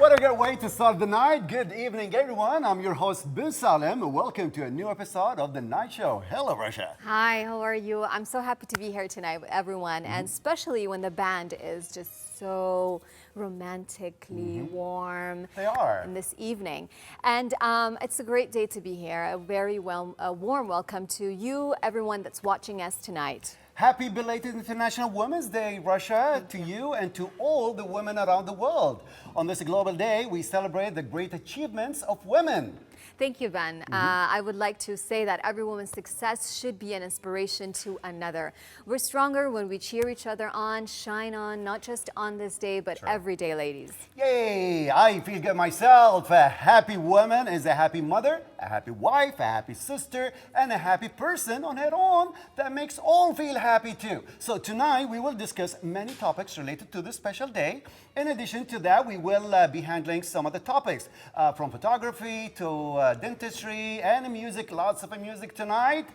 what a great way to start the night. Good evening, everyone. I'm your host, Bin Salem. Welcome to a new episode of The Night Show. Hello, Rasha. Hi, how are you? I'm so happy to be here tonight with everyone, and especially when the band is just so romantically warm. They are. In this evening. And it's a great day to be here. A very warm welcome to you, everyone that's watching us tonight. Happy belated International Women's Day, Russia, to you and to all the women around the world. On this global day, we celebrate the great achievements of women. Thank you, Ben. I would like to say that every woman's success should be an inspiration to another. We're stronger when we cheer each other on, shine on, not just on this day, but every day, ladies. Yay! I feel good myself. A happy woman is a happy mother, a happy wife, a happy sister, and a happy person on her own that makes all feel happy too. So tonight we will discuss many topics related to this special day. In addition to that, we will be handling some of the topics from photography to dentistry and music, lots of music tonight.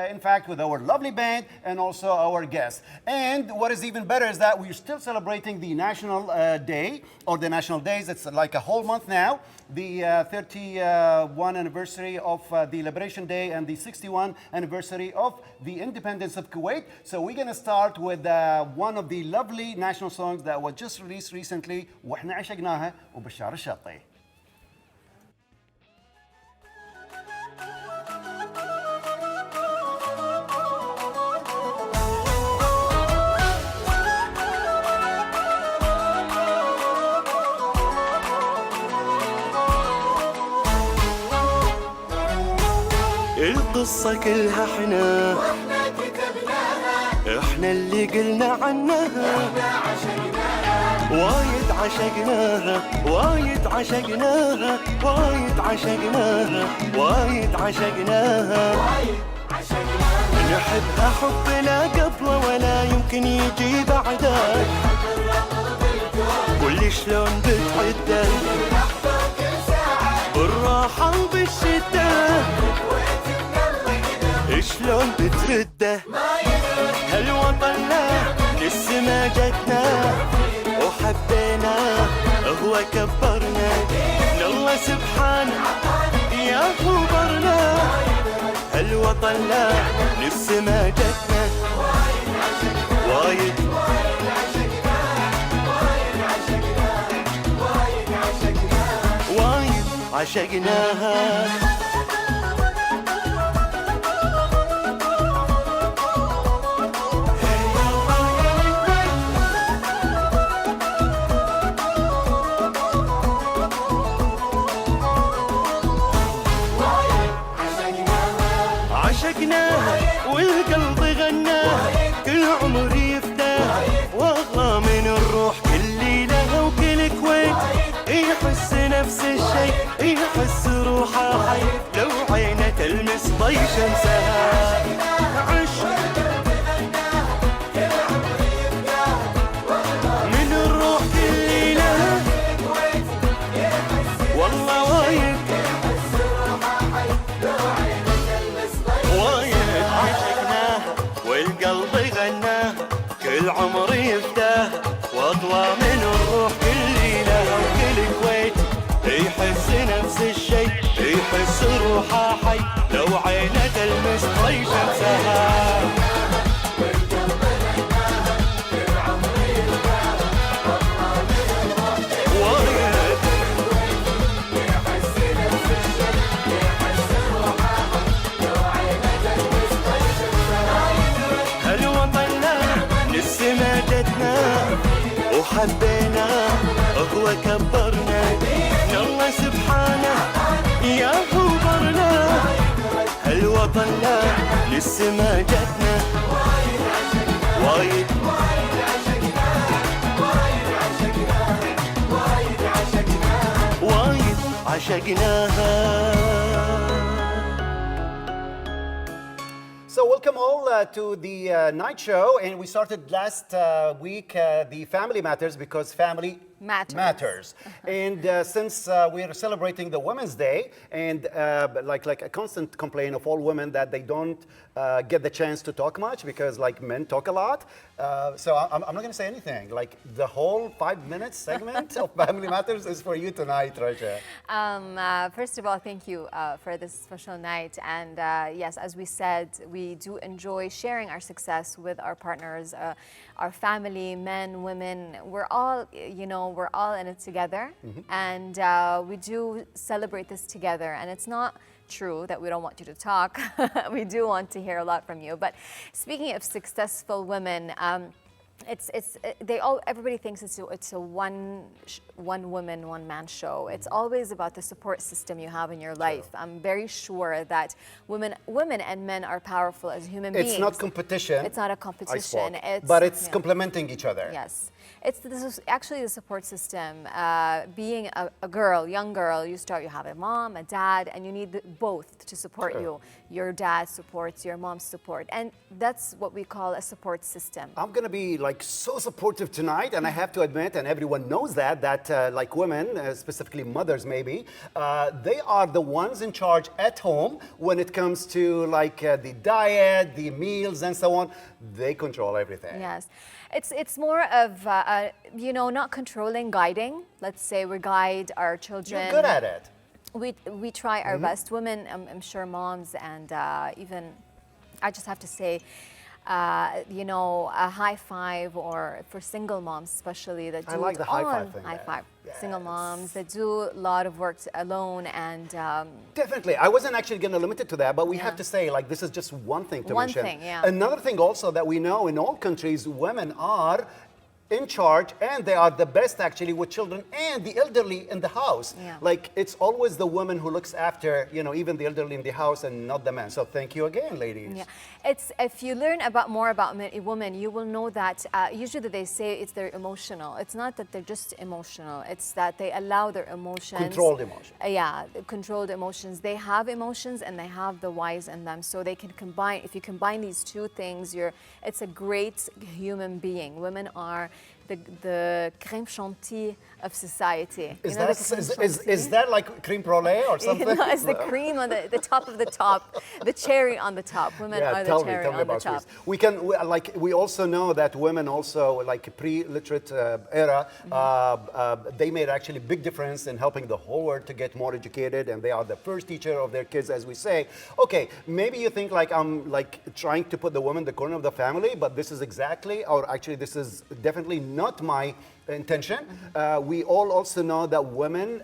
In fact, with our lovely band and also our guests. And what is even better is that we're still celebrating the National Day or the National Days. It's like a whole month now. The 31 anniversary of the Liberation Day and the 61 anniversary of the independence of Kuwait. So we're going to start with one of the lovely national songs that was just released recently, وإحنا عشقناها وبشار الشاطئ. القصة كلها احنا كتبناها، احنا اللي قلنا عنها، وايد عشقناها، وايد عشقناها، وايد عشقناها، وايد عشقناها، نحبها حب لا قبله ولا يمكن يجي بعده، واللي شلون بتعده بالراحة وبالشدة، شلون بترده هالوطن لا للسما جتنا وحبيناه هو كبرنا من الله سبحانه يا خبرنا هالوطن لا للسما جتنا وايد وايد عشقناها. عشقناها والقلب غناها كل عمر يفتاها والله من الروح كل ليلة وكل كويت يحس نفس الشي يحس روحه حي لو عينه تلمس ضي شمسها من الروح كل ليلة والله وايد والقلب غناه كل عمر يفتاه واطلع من الروح كل ليله وكل كويت يحس نفس الشي يحس روحه حي لو عينه تلمس طي شمسها وحبيناه هو كبرنا من الله سبحانه يا خبرنا هالوطن لا للسما جتنا وايد وايد عشقناها. So welcome all to the night show, and we started last week the Family Matters because family Matters. And since we are celebrating the Women's Day, and like a constant complaint of all women that they don't get the chance to talk much because like men talk a lot. So I'm not going to say anything. Like the whole 5 minute segment of Family Matters is for you tonight, Raja. First of all, thank you for this special night. And yes, as we said, we do enjoy sharing our success with our partners, our family, men, women. We're all, we're all in it together. And we do celebrate this together. And it's not true that we don't want you to talk. We do want to hear a lot from you. But speaking of successful women, everybody thinks it's a one woman, one man show. It's always about the support system you have in your life. I'm very sure that women and men are powerful as human beings. It's not competition. It's not a competition. But it's complementing each other. Yes. This is actually the support system. Being a girl, young girl, you have a mom, a dad, and you need both to support you. Your dad supports, your mom's support. And that's what we call a support system. I'm going to be like so supportive tonight, and I have to admit, and everyone knows that like women, specifically mothers maybe, they are the ones in charge at home when it comes to like the diet, the meals, and so on. They control everything. Yes. It's more of, not controlling, guiding. Let's say we guide our children. You're good at it. We try our best. Women, I'm sure moms and even, I just have to say, a high five, or for single moms especially that do I like the high five thing. High five. Yes. Single moms that do a lot of work alone and definitely. I wasn't actually going to limit it to that, but we have to say like this is just one thing to mention. One thing, yeah. Another thing also that we know in all countries, women are in charge, and they are the best actually with children and the elderly in the house. Yeah. Like it's always the woman who looks after, even the elderly in the house and not the man. So thank you again, ladies. Yeah, if you learn more about women, you will know that usually they say they're emotional. It's not that they're just emotional. It's that they allow their emotions. Controlled emotions. Controlled emotions. They have emotions and they have the wise in them. So they can combine. If you combine these two things, it's a great human being. Women are the crème chantilly of society. Is that like creme brulee or something? It's the cream on the top of the top, the cherry on the top. Women are the cherry on the top. We also know that women also, like pre-literate era, they made actually big difference in helping the whole world to get more educated, and they are the first teacher of their kids, as we say. Okay, maybe you think like I'm like trying to put the woman in the corner of the family, but this is exactly, or actually this is definitely not my intention. We all also know that women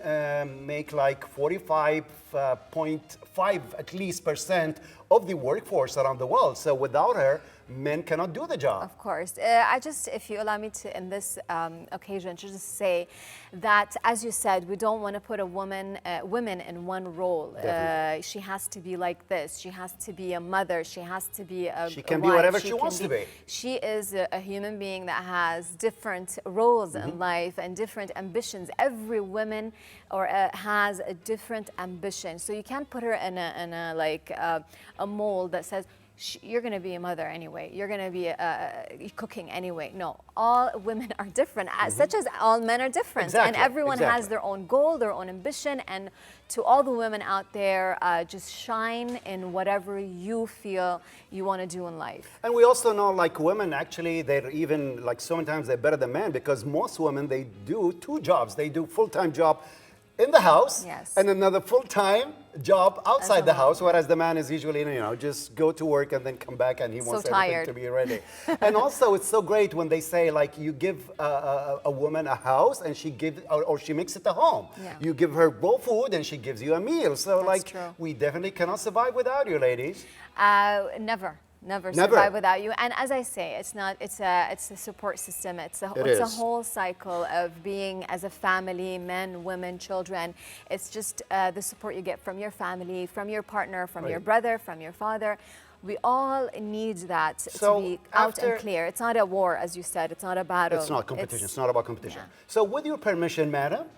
make like 45.5 at least % of the workforce around the world. So without her, men cannot do the job. Of course. If you allow me to, in this occasion, to just say that, as you said, we don't want to put women in one role. She has to be like this. She has to be a mother. She has to be She can wife. be whatever she wants to be. She is a human being that has different roles in life and different ambitions. Every woman has a different ambition. So you can't put her in a mold that says, you're going to be a mother anyway. You're going to be cooking anyway. No, all women are different, such as all men are different. Exactly. And everyone has their own goal, their own ambition. And to all the women out there, just shine in whatever you feel you want to do in life. And we also know like women actually, they're even like so many times they're better than men, because most women, they do 2 jobs. They do full-time job in the house, and another full-time job outside the house, whereas the man is usually, just go to work and then come back and he wants everything to be ready. And also, it's so great when they say, like, you give a woman a house and she gives, or she makes it a home. Yeah. You give her both food and she gives you a meal. So, That's true. We definitely cannot survive without you, ladies. Never survive without you. And as I say, it's a support system. It's a whole cycle of being as a family, men, women, children. It's just the support you get from your family, from your partner, from your brother, from your father. We all need that to be out and clear. It's not a war, as you said. It's not a battle. It's not competition. It's not about competition. So with your permission, madam,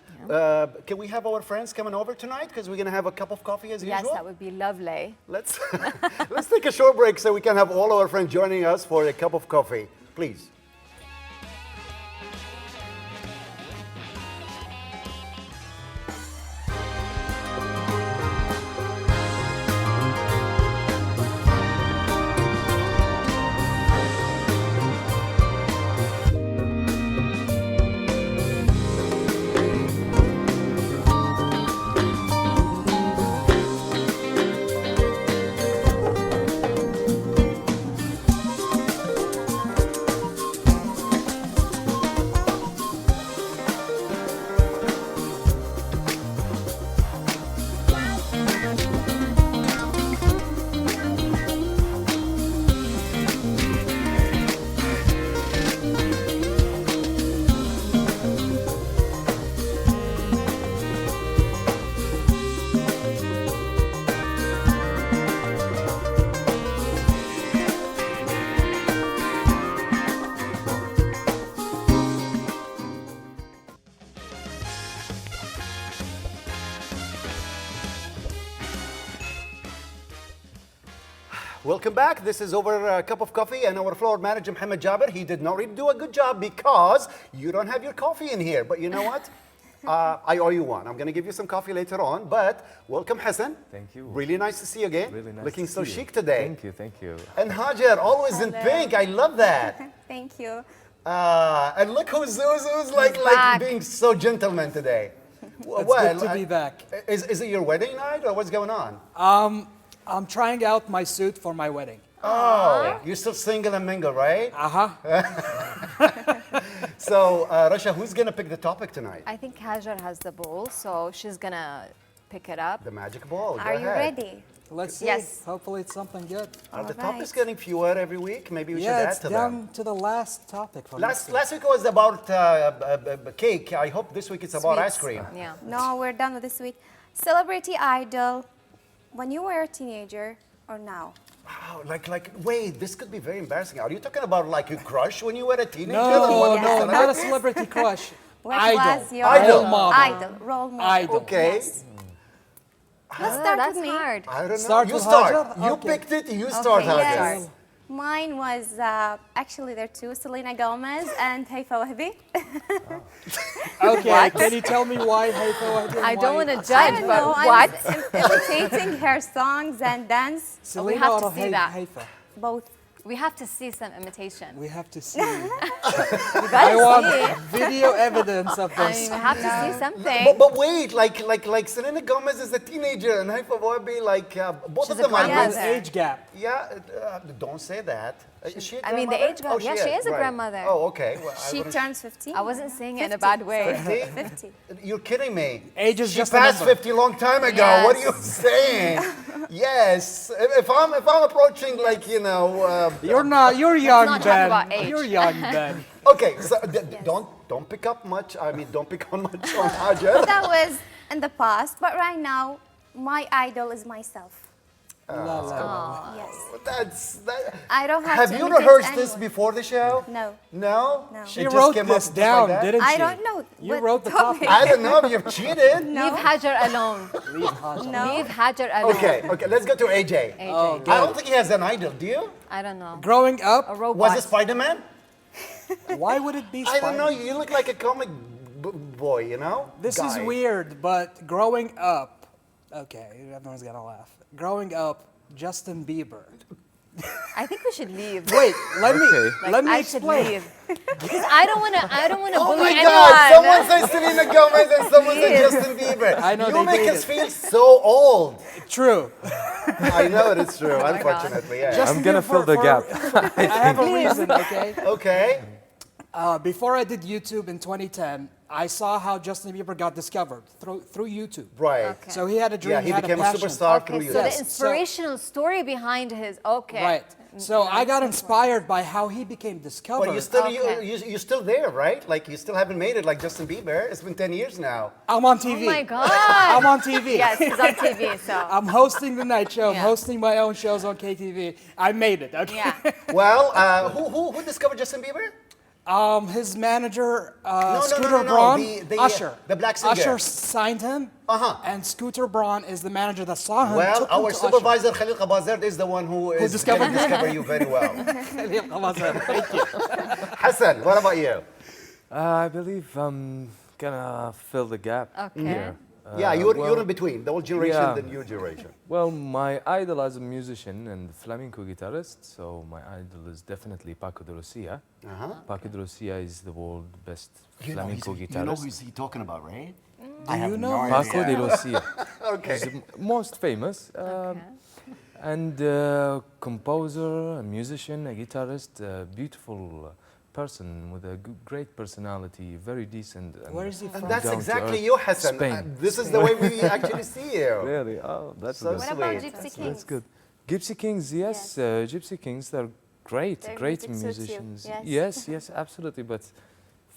can we have our friends coming over tonight? Because we're going to have a cup of coffee as usual. Yes, that would be lovely. Let's take a short break so we can have all our friends joining us for a cup of coffee. Please. Welcome back. This is over a cup of coffee, and our floor manager, Mohammed Jaber, he did not really do a good job because you don't have your coffee in here. But you know what? I owe you one. I'm going to give you some coffee later on. But welcome, Hassan. Thank you. Really nice to see you again. Really nice Looking to so see you. chic today. Thank you, thank you. And Hajar, always in pink. I love that. Thank you. And look who's like back. being so gentleman today. It's good to be back. Is it your wedding night or what's going on? I'm trying out my suit for my wedding. Oh, you're still single and mingle, right? So, Rasha, who's gonna pick the topic tonight? I think Hajar has the bowl, so she's gonna pick it up. The magic ball. Go Are you ahead. ready? Let's see. Yes. Hopefully it's something good. Are the All topics right. getting fewer every week? Maybe we should Yeah, add it's to down them. to the last topic. For Last week was about cake. I hope this week it's about ice Sweets. cream. Yeah. No, we're done with this week. Celebrity idol, when you were a teenager or now? Wow, wait, this could be very embarrassing. Are you talking about like your crush when you were a teenager? No, and one of the no, not a celebrities? celebrity crush. What Idol. was your Idol. Role model. idol? Role model. Idol. Okay. Yes. Oh, Let's start that's with me. hard. I don't know. Start You with start. Hajar? You Okay. picked it. You start, Okay, Hajar. Yes. Mine was actually there are two, Selena Gomez and Haifa Wahbi. Okay, can you tell me why Haifa Wahbi? I don't want to I judge, don't but know. what? I was imitating her songs and dance. Selena have to or see that. Haifa? Both. We have to see some imitation. We have to see. You I gotta want see. video evidence of I this. mean, we have to see something. But wait, like Selena Gomez is a teenager and Haifa Wahbi, like both of She's a them are grandmother. There's age gap. Yeah, don't say that. Is she a I mean, the grandmother? age gap. Yeah, she is a right. grandmother. Oh, okay. Well, I She wouldn't- turns 15. I wasn't saying it in a 50. bad way. 50? 50. You're kidding me. Age is she just a passed number. 50 long time ago. What are you saying? Yes. If I'm approaching like, you know, You're not. You're young, not talk Ben. about age. You're young, Ben. okay, so don't pick up much. I mean, don't pick on much on Hajar. That was in the past, but right now, my idol is myself. La, la. Yes. That. I don't have Have to you imitate rehearsed this anyone. before the show? No. No? No. She It just wrote came this up just down, like that? didn't she? I don't know. You what wrote the topic. I don't know. You've cheated. No. Leave Hajar alone. Leave Hajar. No. Leave Hajar alone. Okay. Let's go to AJ. AJ. Oh, I don't think he has an idol. Do you? I don't know. Growing A up, robot. Was it Spider-Man? why would it be I don't know. Spider- You look like a comic boy, you know? This is Guy. weird, but growing up, okay, everyone's gonna laugh. Growing up, Justin Bieber. I think we should leave. Wait, let me Okay. let me I should explain. leave. Because I don't want to Oh bully my God! Someone anyone. says Selena Gomez and someone says Please. Justin Bieber. I know you they make did us it. feel so old. True. I know it is true, God. unfortunately. Yeah. Justin I'm gonna Bieber fill the gap. I have a reason, okay? Okay. Before I did YouTube in 2010, I saw how Justin Bieber got discovered through YouTube. Right. Okay. So he had a dream. Yeah, he had became a passion. superstar through Okay, you. so Yes. the inspirational story behind his. Okay. Right. So I got inspired by how he became discovered. But you still Okay. you're still there, right? Like you still haven't made it like Justin Bieber. It's been 10 years now. I'm on Oh TV. my God. I'm on TV. Yes, he's on TV. So. I'm hosting the night show. I'm Yeah. hosting my own shows on KTV. I made it. Okay. Yeah. Well, who discovered Justin Bieber? His manager, no, Scooter no. Braun, The, Usher. the black singer. Usher signed him. Uh-huh. And Scooter Braun is the manager that saw him. Well, took him our to Usher. supervisor Khalil Qabazard is the one who is discovered going to him. discover you very well. Thank you. Hassan, what about you? I believe I'm gonna fill the gap Okay. here. Yeah, well, you're in between, the old generation yeah. and the new generation. Well, my idol as a musician and flamenco guitarist, so my idol is definitely Paco de Lucia. Uh-huh. Paco de Lucia is the world's best You know, flamenco you know guitarist. who's he talking about, right? Do you know? Paco de Lucia. Okay. He's the most famous. Okay. And composer, a musician, a guitarist, a beautiful person with a great personality, very decent. And Where is he from? And that's down to exactly earth. you, Hassan. Spain. This is the way we actually see you. Really? Oh, that's So good. What about Sweet. Gypsy Kings? That's good. Gypsy Kings, yes, Gypsy Kings, they're great, Their great music suits you, musicians. yes. Yes, yes, absolutely. But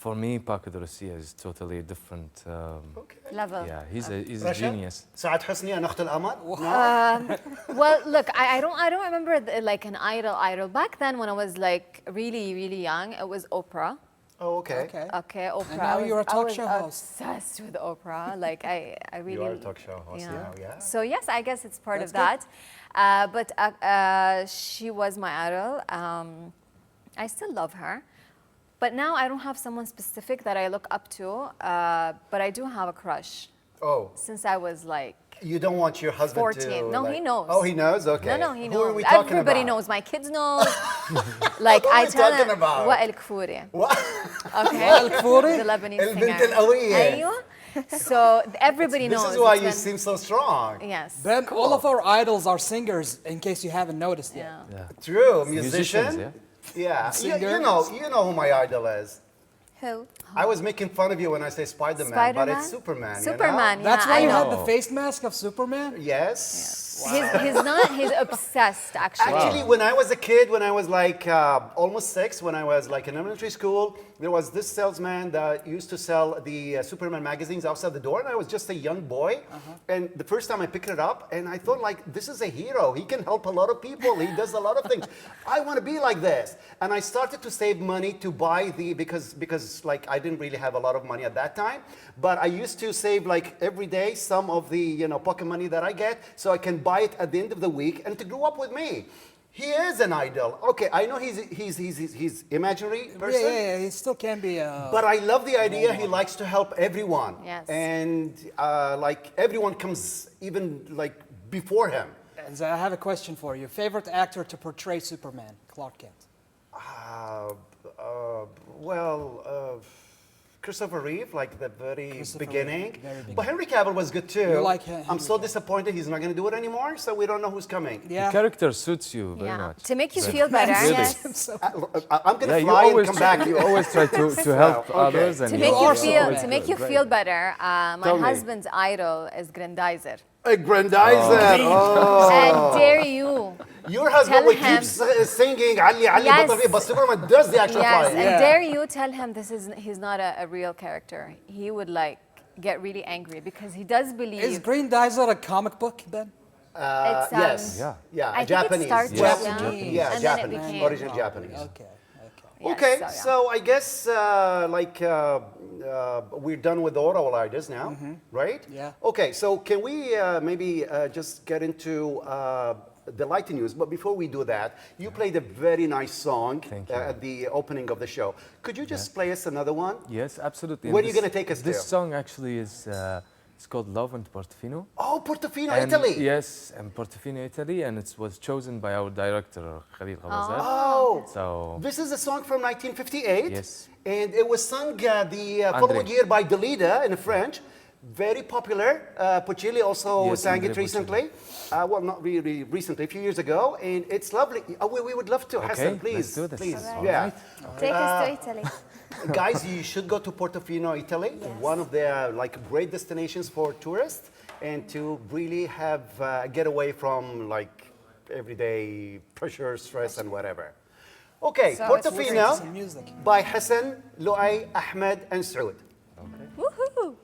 for me, Paco de Lucia is totally different. Level. Yeah, he's a Rasha? genius. سعاد حسني أنا أخت القمر. Well, look, I don't remember like an idol. Back then, when I was like really young, it was Oprah. Oh, okay. Okay. Okay, Oprah. now you're a talk I was show host. obsessed with Oprah. Like I really. You are a talk show host now, yeah. So yes, I guess it's part That's of that. But she was my idol. I still love her. But now I don't have someone specific that I look up to. But I do have a crush Oh, since I was like you don't want your husband 14. to. No, like- he knows. Oh, he knows. Okay. No, he knows. Who are we talking Everybody about? knows. My kids know. Like Who are I we tell talking them, about? Wa'el Kfouri. What? Okay. Wa'el Kfouri? The Lebanese البنت singer. القوية. أيوة. So everybody This knows. is why it's you when- seem so strong. Yes. Ben, all of our idols are singers, in case you haven't noticed yet. Yeah. True, Musicians, musician. yeah. Yeah. You Singer. know who my idol is. Who? I was making fun of you when I say Spider-Man, but Spider-Man? it's Superman. you know? Superman. That's yeah, why I you know. have the face mask of Superman? Yes. He's obsessed actually. Actually, when I was a kid, when I was like almost 6, when I was like in elementary school, there was this salesman that used to sell the Superman magazines outside the door, and I was just a young boy. And the first time I picked it up, and I thought like, this is a hero. He can help a lot of people. He does a lot of things. I want to be like this. And I started to save money to buy because like I didn't really have a lot of money at that time, but I used to save like every day some of the pocket money that I get, so I can buy it at the end of the week and to grow up with me. He is an idol. Okay, I know he's imaginary person. Yeah, he still can be But I love the idea he likes to help everyone. Yes. And like everyone comes even like before him. And I have a question for you. Favorite actor to portray Superman, Clark Kent? Christopher Reeve, like the very Christopher beginning. Reeve, very beginning. But Henry Cavill was good too. You like I'm Henry so Cavill. disappointed he's not going to do it anymore, so we don't know who's coming. The Yeah. character suits you very Yeah. much. To make you feel better. Really? Yes. I'm going to Yeah, you fly and always come try, back. you always try to help okay. others, and To you make you are feel Superman. to make you Great. feel better, my Tell me. husband's idol is Grandizer. A grandizer. Oh. And dare you. Your husband Tell will him. keep singing Ali Ali Yes. Batal Fi, but Superman does the actual Yes, flying. and Yeah. dare you tell him he's not a real character. He would like get really angry because he does believe Is Grandizer a comic book, Ben? it's Yes. Yeah. Yeah. I think Japanese. it started Yes. Japanese. Yeah, and then it Japanese. became Original Japanese. Okay. Yes, Okay, yeah. so I guess we're done with the oral ideas now, right? Yeah. Okay, so can we maybe just get into the light news? But before we do that, you played a very nice song Thank you. at the opening of the show. Could you just play us another one? Yes, absolutely. Where And are you this- gonna take us This to? song actually is it's called Love and Portofino. Oh, Portofino, And Italy. Yes, and Portofino, Italy, and it was chosen by our director Khalil Ghabazat. Oh, So this is a song from 1958. Yes. And it was sung the André. following year by Dalida in French. Very popular. Puccilli also Yes, sang it André recently. Well, not really recently, a few years ago. And it's lovely. We would love to. Hassan, please. let's do this. Please. All Yeah. right. Take us to Italy. Guys, you should go to Portofino, Italy. One of the like great destinations for tourists, and to really have get away from like everyday pressure, stress, and whatever. Okay, So let's listen to Portofino some music. by Hassan, Luay, Ahmed, and Saud. Woohoo!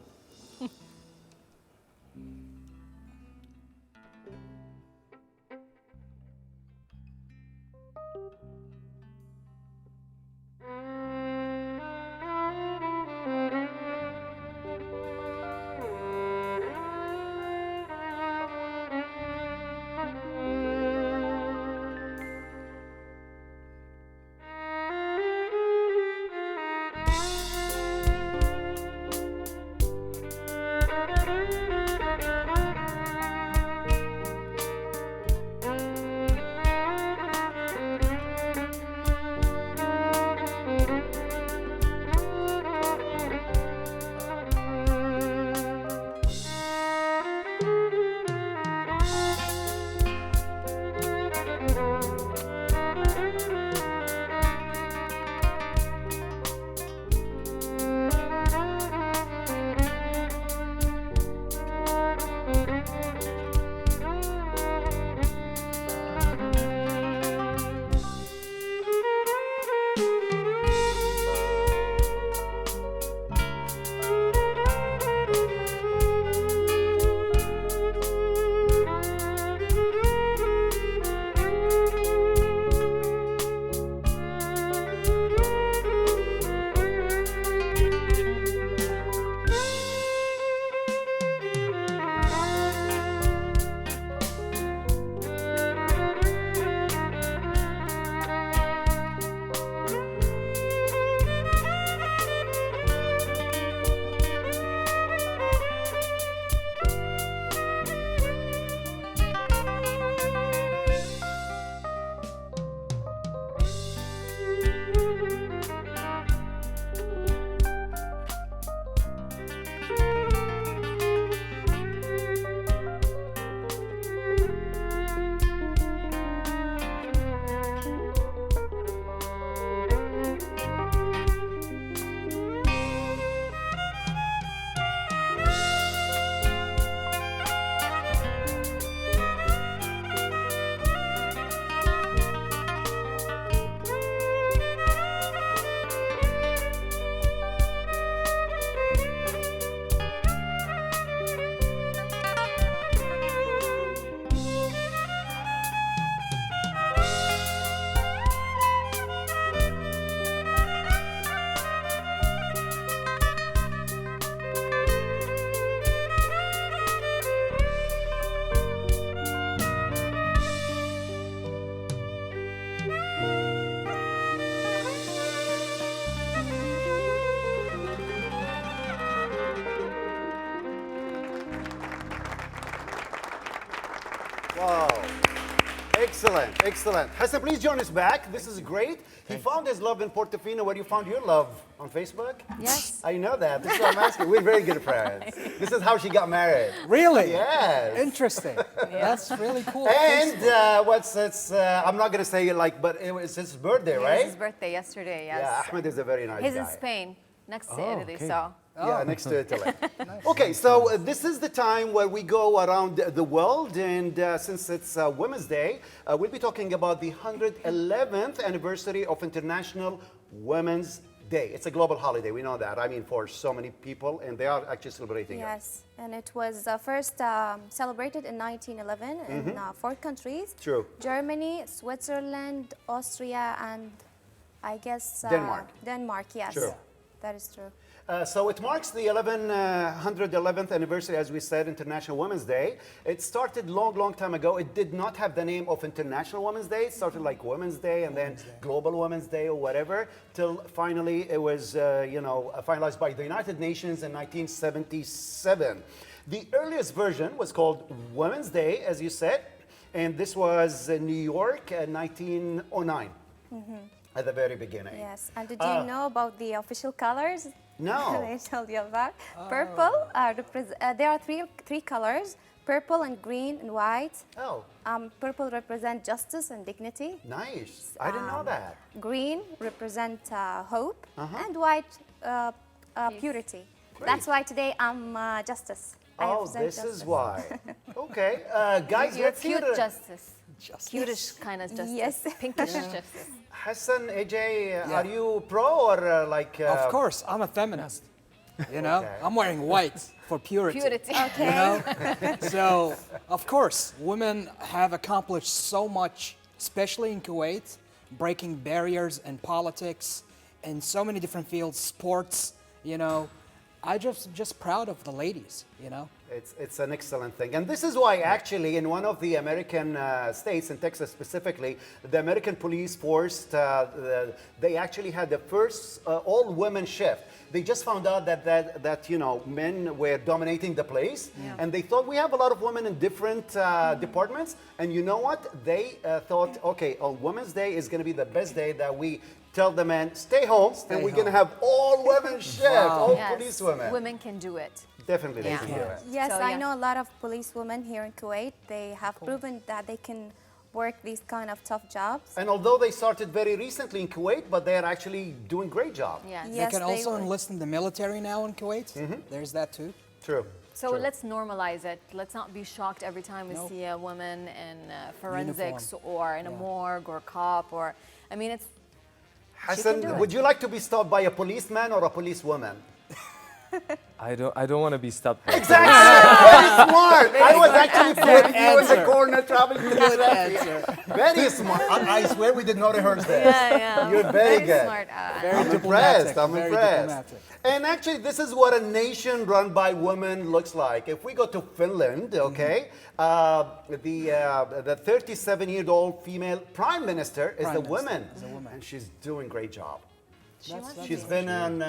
Excellent, excellent. Hassan, please join us back. This is great. He found his love in Portofino. Where you found your love? On Facebook? Yes. I know that. This is what I'm asking. We're very good friends. This is how she got married. Really? Yes. Interesting. That's really cool. And I'm not going to say it like, but it was his birthday, It was right? his birthday yesterday, yes. Yeah, Ahmed is a very nice He's guy. in Spain, next to Oh, Italy, okay. so. Yeah, next to Italy. Okay, so this is the time where we go around the world, and since it's Women's Day, we'll be talking about the 111th anniversary of International Women's Day. It's a global holiday, we know that. I mean, for so many people, and they are actually celebrating it. Yes, and it was first celebrated in 1911 in 4 countries. True. Germany, Switzerland, Austria, and I guess Denmark. Denmark, yes. True. That is true. So it marks the 111th anniversary, as we said, International Women's Day. It started long time ago. It did not have the name of International Women's Day. It started like Women's Day and then Global Women's Day or whatever, till finally it was, finalized by the United Nations in 1977. The earliest version was called Women's Day, as you said, and this was in New York in 1909, at the very beginning. Yes, and did you know about the official colors? No. I told you about. Purple, there are three colors, purple and green and white. Oh, Purple represent justice and dignity. nice. I didn't know that. Green represent hope, and white purity. That's why today I'm justice. I Oh, represent this justice. is why. Okay, guys, You're let's cute hear it. justice. Cutish kind of justice. Yes. Pinkish justice. Hassan, AJ, are you pro or like? Of course, I'm a feminist. You know, Okay. I'm wearing white for purity. Purity. You know? So, of course, women have accomplished so much, especially in Kuwait, breaking barriers in politics, in so many different fields, sports, you know. I just proud of the ladies, you know. It's an excellent thing. And this is why actually in one of the American states, in Texas specifically, the American police force, they actually had the first all-women shift. They just found out that men were dominating the place, and they thought we have a lot of women in different departments. And you know what? They thought, okay, on Women's Day is going to be the best day that we tell the men, stay home, and we're going to have all women shift, all Yes, police women. Women can do it. Definitely, they Yeah. can do it. Yes, So, I yeah. know a lot of police women here in Kuwait. They have proven that they can work these kind of tough jobs. And although they started very recently in Kuwait, but they are actually doing great job. Yes. Yes, they can they also would. enlist in the military now in Kuwait. There's that too. True. So True. let's normalize it. Let's not be shocked every time we Nope. see a woman in forensics Uniform. or in a morgue or cop or, I mean, it's, Hassan, do it. would you like to be stopped by a policeman or a policewoman? I don't want to be stopped. Exactly. Very smart. I was actually putting you in the answer. corner traveling to Good the answer. Very smart. I swear we did not rehearse this. yeah. You're very good. smart. Very I'm diplomatic. impressed. I'm very impressed. diplomatic. And actually, this is what a nation run by women looks like. If we go to Finland, okay, the 37-year-old female prime minister is Prime a minister woman, is a woman. and she's doing a great job. That's She's been in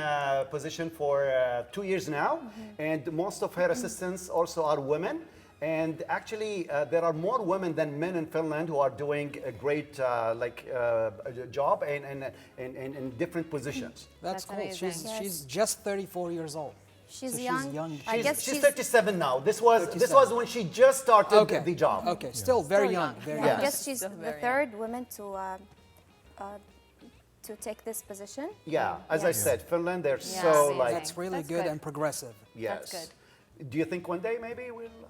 position for 2 years now, and most of her assistants also are women. And actually, there are more women than men in Finland who are doing a great job in different positions. That's That's cool. amazing. She's just 34 years old. She's So young. she's young. I guess She's 37 now. This was 37. when she just started Okay. the job. Okay, still very Still young. young. Very I young. guess she's Still the very third woman to take this position. Yeah, as I Yes. said, Finland, they're Yeah, so amazing. like, That's really That's good good. and progressive. yes. That's good. Do you think one day maybe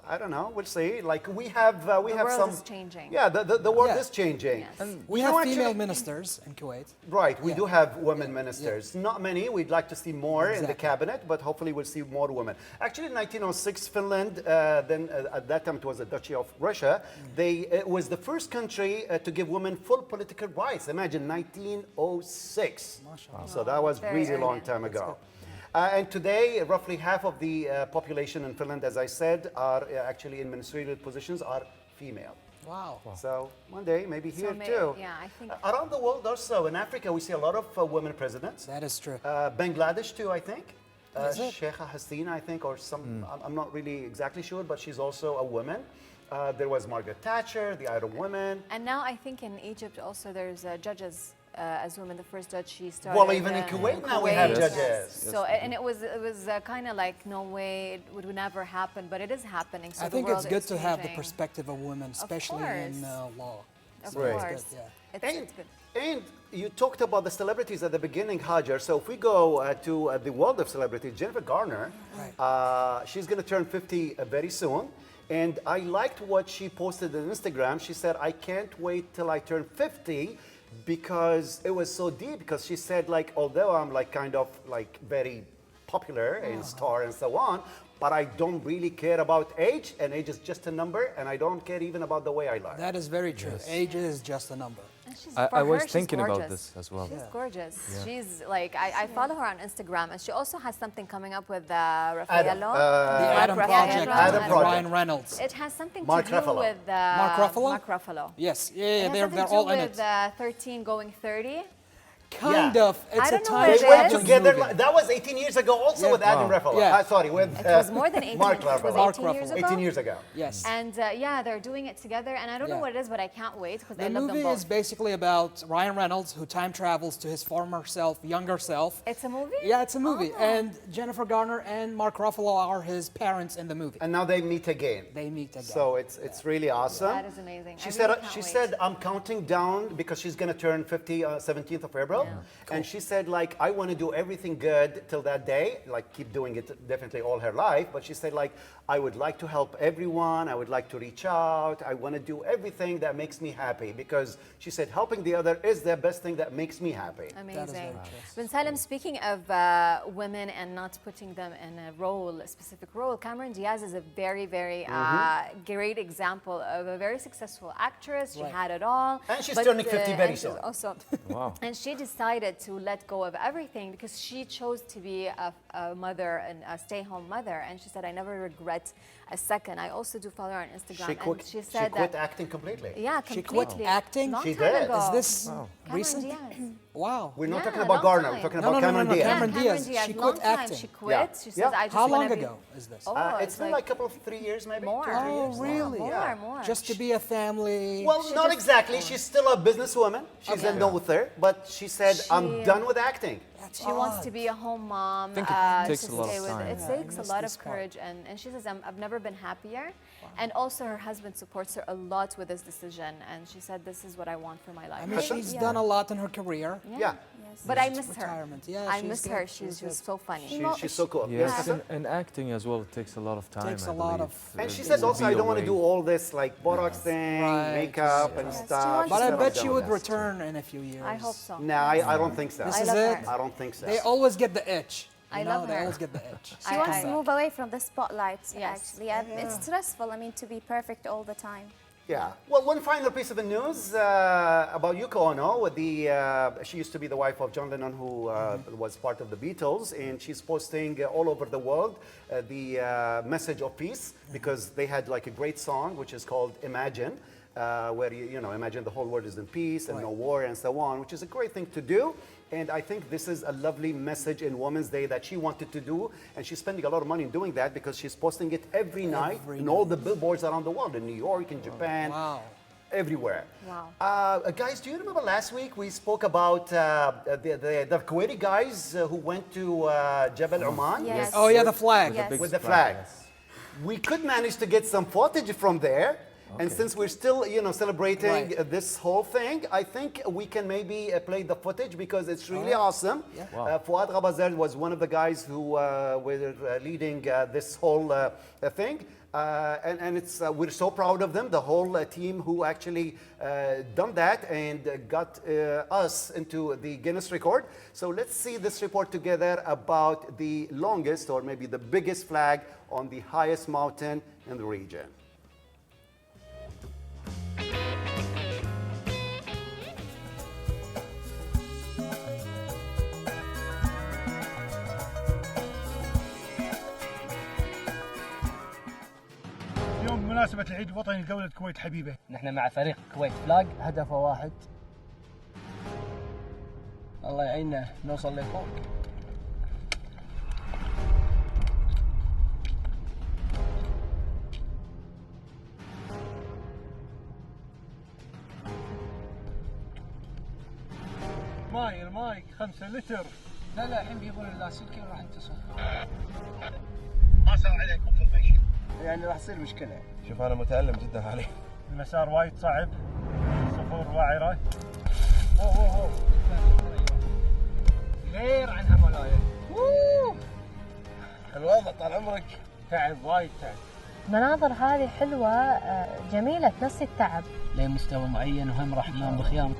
I don't know, we'll see. Like we have The have world some is changing. Yeah, the world Yeah. is changing. Yes. And We you have know, female actually- ministers in Kuwait. Right, we Yeah. do have women ministers. Not many. We'd like to see more in the Exactly. cabinet, but hopefully we'll see more women. Actually, in 1906, Finland, then at that time it was the Duchy of Russia, it was the first country to give women full political rights. Imagine 1906. So that was Very really a long early. time ago. And today, roughly half of the population in Finland, as I said, are actually in ministerial positions are female. Wow. So one day, maybe here too. Yeah, I think. Around the world also, in Africa, we see a lot of women presidents. That is true. Bangladesh too, I think. Is it? Sheikha Hasina, I think, or some, I'm not really exactly sure, but she's also a woman. There was Margaret Thatcher, the Iron Woman. And now I think in Egypt also there's judges as women. The first judge she started. Well, even in Kuwait now we have Kuwait. judges. So and it was kind of like no way it would never happen, but it is happening. So I the think world it's good is to have the changing. perspective of women, especially in law. Of Right. course, Good, yeah. it's good. And you talked about the celebrities at the beginning, Hajar. So if we go to the world of celebrities, Jennifer Garner, she's going to turn 50 very soon. And I liked what she posted on Instagram. She said, I can't wait till I turn 50 because it was so deep. Because she said, like, although I'm like kind of like very popular and star and so on, but I don't really care about age, and age is just a number, and I don't care even about the way I look. That is very true. Age is just a number. And she's, I for was her, she's thinking about gorgeous. this as well. She's gorgeous. She's like, I follow her on Instagram, and she also has something coming up with Raffaello. The Adam Mark Project Ruffalo. Adam and Project. Ryan Reynolds. It has something Mark to do Ruffalo. with Mark Ruffalo? Mark Ruffalo. Yes, It yeah, has they're something to all do in with it. 13 going 30. Kind Yeah. of. It's I a don't know time what They it were is. together. movie. That was 18 years ago, also Yeah. with Adam Wow. Ruffalo. Yeah. Sorry, with It was more than 18. Mark It was Ruffalo. 18 years ago. 18 years ago. Yes. And yeah, they're doing it together, and I don't know Yeah. what it is, but I can't wait because I The love them movie both. is basically about Ryan Reynolds, who time travels to his former self, younger self. It's a movie? Yeah, it's a movie. Oh. And Jennifer Garner and Mark Ruffalo are his parents in the movie. And now they meet again. They meet again. So it's really awesome. That is amazing. She I said really can't she wait. said I'm counting down because she's gonna turn 50 17th of April, and she said like I want to do everything good till that day, like keep doing it definitely all her life. But she said like I would like to help everyone. I would like to reach out. I want to do everything that makes me happy because she said helping the other is the best thing that makes me happy. Amazing. Ben Salem, speaking of women and not putting them in a role, a specific role, Cameron Diaz is a very, very great example of a very successful actress. She had it all. And she's turning 50 very and she's soon. Also, Wow. and she decided to let go of everything because she chose to be a mother and a stay-home mother. And she said, I never regret a second. I also do follow her on Instagram. And she said quit that, acting completely. yeah, She completely. quit acting? Long She time did. ago. Is this Cameron recent? Diaz. Wow. We're not Yeah, talking about long Garner. We're time. talking No, about no, no, Cameron no, no, Diaz. Cameron Diaz. She long quit time. acting. She quit. Yeah. She says, Yeah. I just How wanna long be-" ago is this? Oh, It's been like a couple of 3 years maybe. more. 2 or 3 Oh, years. really? More. Just to be a family. Well, She not just- exactly. She's still a businesswoman. She's an author, but she said, I'm She- done with acting. That's She wants odd. to be a home mom. think it takes to a lot of stay with time. It Yeah, takes I a missed lot this of part. courage, and she says, I've never been happier. And also, her husband supports her a lot with this decision. And she said, this is what I want for my life. I mean, she's done a lot in her career. Yeah. But I miss her. Retirement. Yeah, I she's miss good. her. She's She's good. so funny. She's so cool. Yes, Hassan? and acting as well, it takes a lot of time. Takes I a lot believe. of- And she It said will also, be I a don't want to way. do all this like Botox thing, Right. makeup and stuff. But I said, bet "I'm she done would with that." return in a few years. I hope so. No, I don't think so. This I is love it. her. I don't think so. They always get the itch. I You know, love They her. always get the itch. She wants to I- move away from the spotlight, Yes. actually. It's stressful, I mean, to be perfect all the time. Yeah. Well, one final piece of the news about Yoko Ono. With she used to be the wife of John Lennon, who was part of the Beatles, and she's posting all over the world the message of peace because they had like a great song which is called Imagine. Where you know, imagine the whole world is in peace and no war and so on, which is a great thing to do. And I think this is a lovely message in Women's Day that she wanted to do, and she's spending a lot of money in doing that because she's posting it every night in all the billboards around the world, in New York, in Japan, Wow. everywhere. Wow. Guys, do you remember last week we spoke about the Kuwaiti guys who went to Jebel Oman? Yes. Oh, yeah, the flag. Yes. With the flag. We could manage to get some footage from there. And since we're still, you know, celebrating Right. this whole thing, I think we can maybe play the footage because it's really awesome. Yeah. Fouad Rabazel was one of the guys who were leading this whole thing. And it's we're so proud of them, the whole team who actually done that and got us into the Guinness record. So let's see this report together about the longest or maybe the biggest flag on the highest mountain in the region. اليوم بمناسبة العيد الوطني لدولة الكويت حبيبة. نحن مع فريق كويت فلاج هدفه واحد، الله يعيننا نوصل لفوق. 5 لتر. لا الحين بيجيبون اللاسلكي وراح يتصل. ما صار عليه كونفرميشن. يعني راح تصير مشكلة. شوف أنا متألم جدا عليه. المسار وايد صعب. صخور وعرة. أوه. غير عن هملاية. الوضع طال عمرك. تعب وايد تعب. المناظر هذه حلوة جميلة تنسي التعب. لمستوى معين وهم راح ننام بخيام.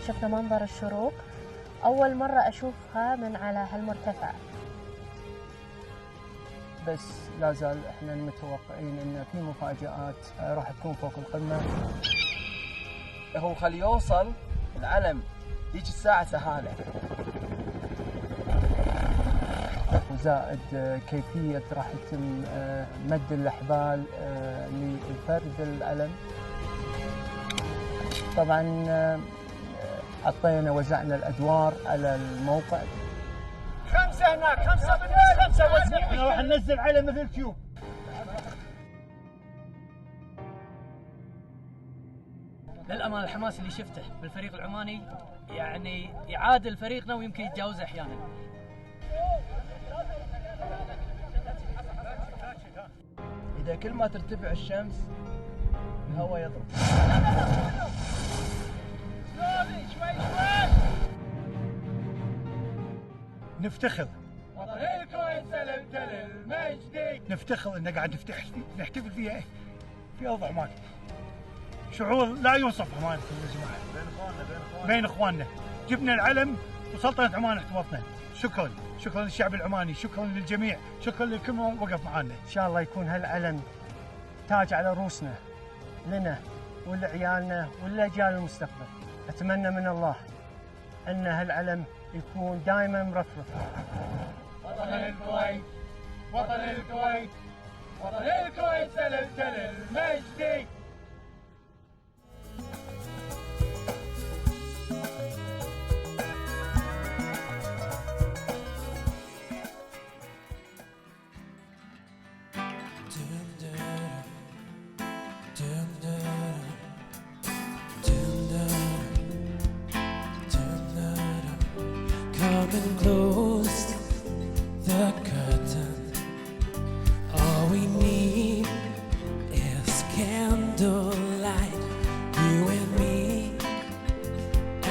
شفنا منظر الشروق أول مرة أشوفها من على هالمرتفع. بس لا زال احنا متوقعين ان في مفاجآت راح تكون فوق القمة. هو خلي يوصل العلم ذيك الساعة سهالة. وزائد كيفية راح يتم مد الأحبال لفرد العلم. طبعا حطينا وزعنا الأدوار على الموقع. 5 هناك، 5 بالليل، 5 وزني. راح ننزل على مثل تيوب. للأمانة الحماس اللي شفته بالفريق العماني يعني يعادل فريقنا ويمكن يتجاوزه أحيانا. إذا كل ما ترتفع الشمس الهواء يضرب. نفتخر وطن الكويت سلمت للمجد. نفتخر ان قاعد نحتفل فيها في ارض عمان. شعور لا يوصف امانه يا جماعه. بين اخواننا جبنا العلم وسلطنه عمان احتفظنا. شكرا للشعب العماني، شكرا للجميع، شكرا لكل من وقف معنا. إن شاء الله يكون هالعلم تاج على رؤوسنا لنا ولعيالنا ولأجيال المستقبل. أتمنى من الله أن هالعلم يكون دائما مرفرف. وطن الكويت، وطن الكويت، وطن الكويت سلمت للمجد. Coming close, the curtain. All we need is candlelight. You and me,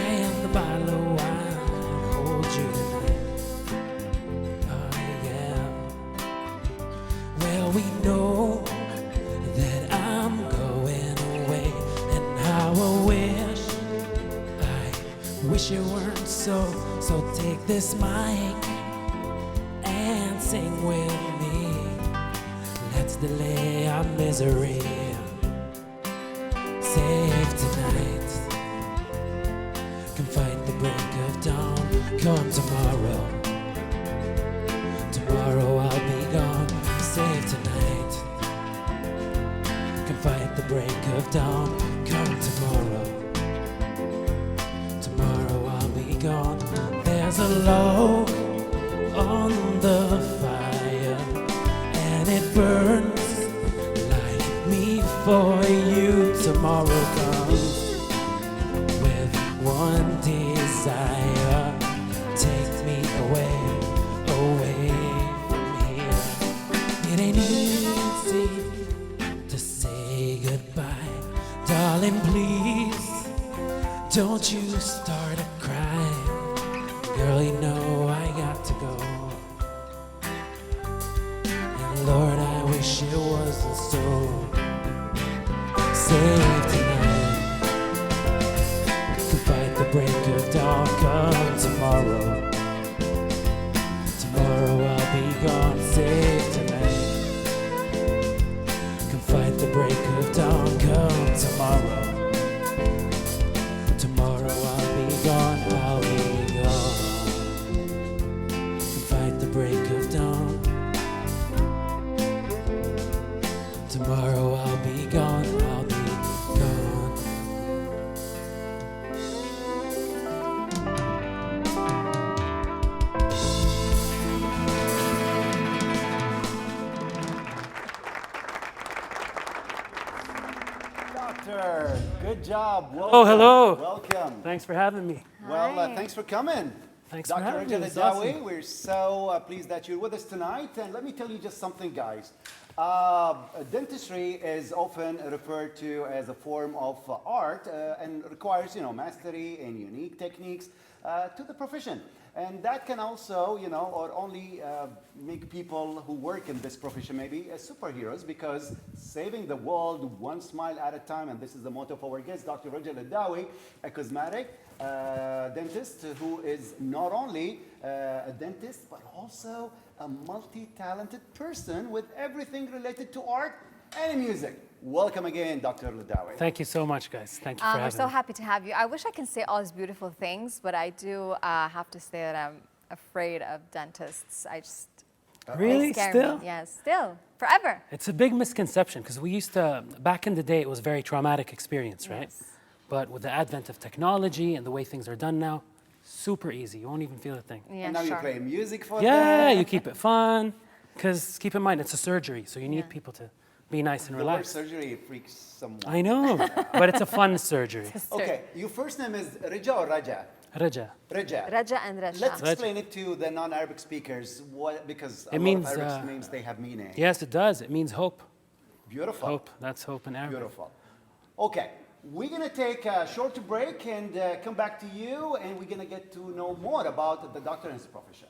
and the bottle of wine hold you tonight. Oh yeah. Well, we know that I'm going away, and how I wish it weren't so. So take this mic and sing with me. Let's delay our misery. Save tonight. Can fight the break of dawn. Come tomorrow. Tomorrow I'll be gone. Save tonight. Can fight the break of dawn. Come tomorrow. Tomorrow I'll be gone. There's a log on the fire, and it burns like me for you. Tomorrow comes with one desire. Take me away, away from here. It ain't easy to say goodbye. Darling, please don't you start a cry. Girl, you know I got to go. And Lord, I wish it wasn't so. Save tonight. To fight the break of dawn. Come tomorrow. Tomorrow I'll be gone. Save tonight. Can fight the break of dawn. Come tomorrow. Tomorrow I'll be gone. I'll be gone. Fight the break of dawn. Tomorrow I'll be gone. I'll be gone. job. Welcome. Oh, hello. Welcome. Thanks for having me. Well, thanks for coming. Thanks for Dr. having me. Rajal It's Adawi, awesome. we're so pleased that you're with us tonight. And let me tell you just something, guys. Dentistry is often referred to as a form of art and requires, mastery and unique techniques to the profession. And that can also, or only make people who work in this profession maybe superheroes, because saving the world one smile at a time, and this is the motto of our guest, Dr. Rajal Adawi, a cosmetic dentist who is not only a dentist, but also a multi-talented person with everything related to art and music. Welcome again, Dr. Adawi. Thank you so much, guys. Thank you for We're having so me. happy to have you. I wish I can say all these beautiful things, but I do have to say that I'm afraid of dentists. I just Really? they scare Still? me. Yes, still, forever. It's a big misconception because we used to, back in the day, it was a very traumatic experience, right? Yes. But with the advent of technology and the way things are done now, super easy. You won't even feel a thing. Yeah, And now sure. you play music for Yeah, them. you keep it fun. Because keep in mind, it's a surgery, so you need Yeah. people to be nice and The word relaxed. surgery freaks someone. I know, but it's a fun surgery. Okay, your first name is Raja or Raja? Raja. Raja. Raja and Rasha. Let's explain it to the non-Arabic speakers, because a It lot means, of Arabic names, they have meaning. Yes, it does. It means hope. Beautiful. Hope. That's hope in Arabic. Beautiful. Okay, we're gonna take a short break and come back to you, and we're gonna get to know more about the doctor and his profession.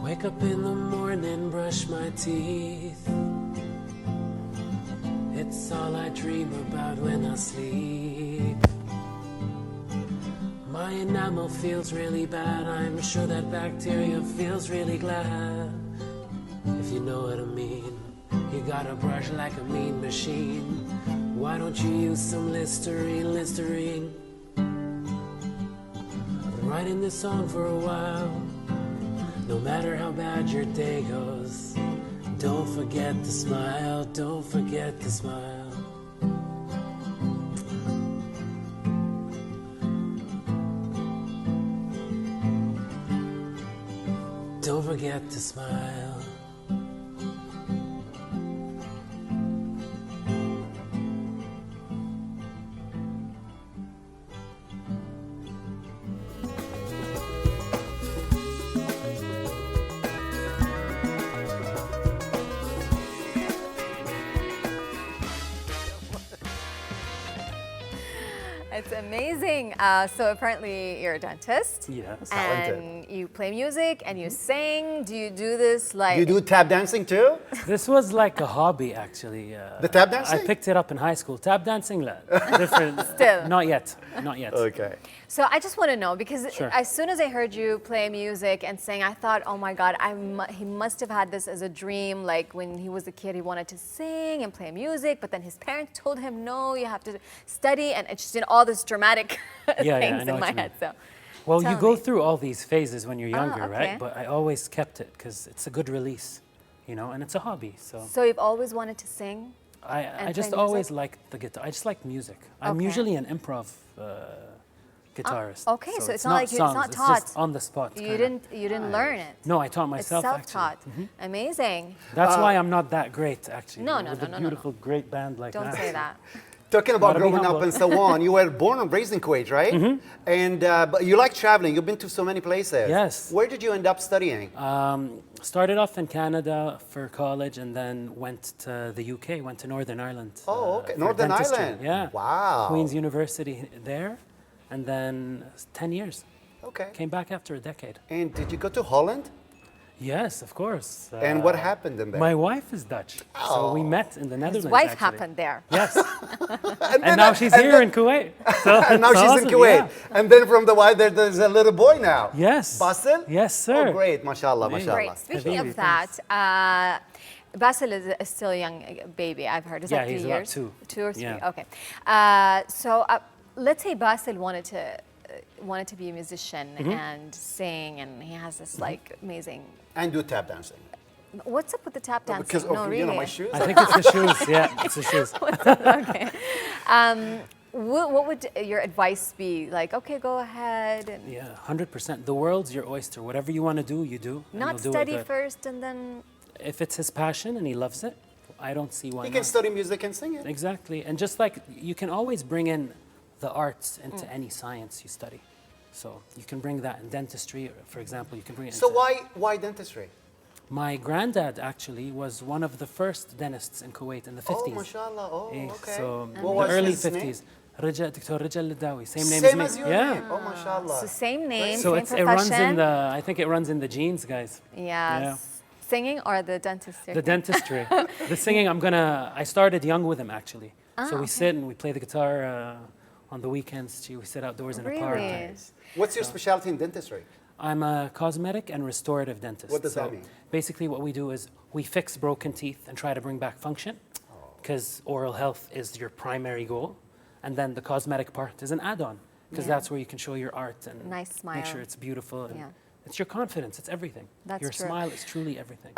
Wake up in the morning, brush my teeth. It's all I dream about when I sleep. My enamel feels really bad. I'm sure that bacteria feels really glad. If you know what I mean. You gotta brush like a mean machine. Why don't you use some Listerine, Listerine? I've been writing this song for a while. No matter how bad your day goes, don't forget to smile, don't forget to smile. Don't forget to smile. It's amazing. So apparently you're a dentist. Yes. And you play music and you sing. Do you do this like? You do tap dancing too? This was like a hobby, actually. The tap dancing? I picked it up in high school. Tap dancing, la. Different. Still. Not yet. Not yet. Okay. So I just want to know, because Sure. as soon as I heard you play music and sing, I thought, oh my God, he must have had this as a dream. Like when he was a kid, he wanted to sing and play music, but then his parents told him, no, you have to study, and it's just all this dramatic Yeah, things I know in what my you mean. head. So, Well, tell you go me. through all these phases when you're younger, okay. right? But I always kept it because it's a good release, and it's a hobby. So you've always wanted to sing? I and just play always music? liked the guitar. I just like music. I'm Okay. usually an improv guitarist. Okay, so it's not like it's not It's taught. just on the spot. You kinda. didn't learn it. No, I taught It's myself. self-taught. Actually. Amazing. That's why I'm not that great, actually. No, no, with no, a no, no, beautiful, great band like Don't that. say that. Talking about Gotta be growing up humble. and so on, you were born and raised in Kuwait, right? And but you like traveling. You've been to so many places. Yes. Where did you end up studying? Started off in Canada for college and then went to the UK, went to Northern Ireland. Oh, okay. for Northern dentistry. Ireland. Yeah. Wow. Queen's University there, and then 10 years. Okay. Came back after a decade. And did you go to Holland? Yes, of course. And what happened in there? My wife is Dutch, so we met in the Netherlands. His wife actually. happened there. Yes. and And now she's here in Kuwait. So and now it's she's awesome, in Kuwait. yeah. And then from the wife, there's a little boy now. Yes. Basil? Yes, sir. Oh, great. MashaAllah, Great. mashallah. Great. Speaking Habibi, of that, Basil is still a young baby, I've heard. Is Yeah, that 3 he's about years? 2. 2 or 3, Yeah. okay. So let's say Basil wanted to be a musician and sing, and he has this like amazing. And do tap dancing. What's up with the tap dancing? Because of no, really. my shoes? I think it's the shoes. Yeah, it's the shoes. Okay. What would your advice be? Like, okay, go ahead and Yeah, 100%. The world's your oyster. Whatever you want to do, you do. and not you'll do it study good. first and then. If it's his passion and he loves it, I don't see why He not. can study music and sing it. Exactly. And just like you can always bring in the arts into any science you study. So you can bring that in dentistry, for example, you can bring it So into why dentistry? My granddad actually was one of the first dentists in Kuwait in the 50s. Oh, mashallah. Oh, Eh, okay. So What the was early his name? 50s. Dr. Rajal Ladawi, same name Same as as me. your Yeah. name. Oh, mashallah. So same name, So same it runs profession. in the, I think it runs in the genes, guys. Yes. Singing or the dentistry? The dentistry. The singing, I started young with him actually. So we okay. sit and we play the guitar on the weekends. We sit outdoors in the park. Really? What's your specialty in dentistry? I'm a cosmetic and restorative dentist. What does So that mean? Basically, what we do is we fix broken teeth and try to bring back function, because oral health is your primary goal, and then the cosmetic part is an add-on, because Yeah. that's where you can show your art and Nice make sure smile. it's beautiful. And Yeah. it's your confidence. It's everything. That's your true. smile is truly everything.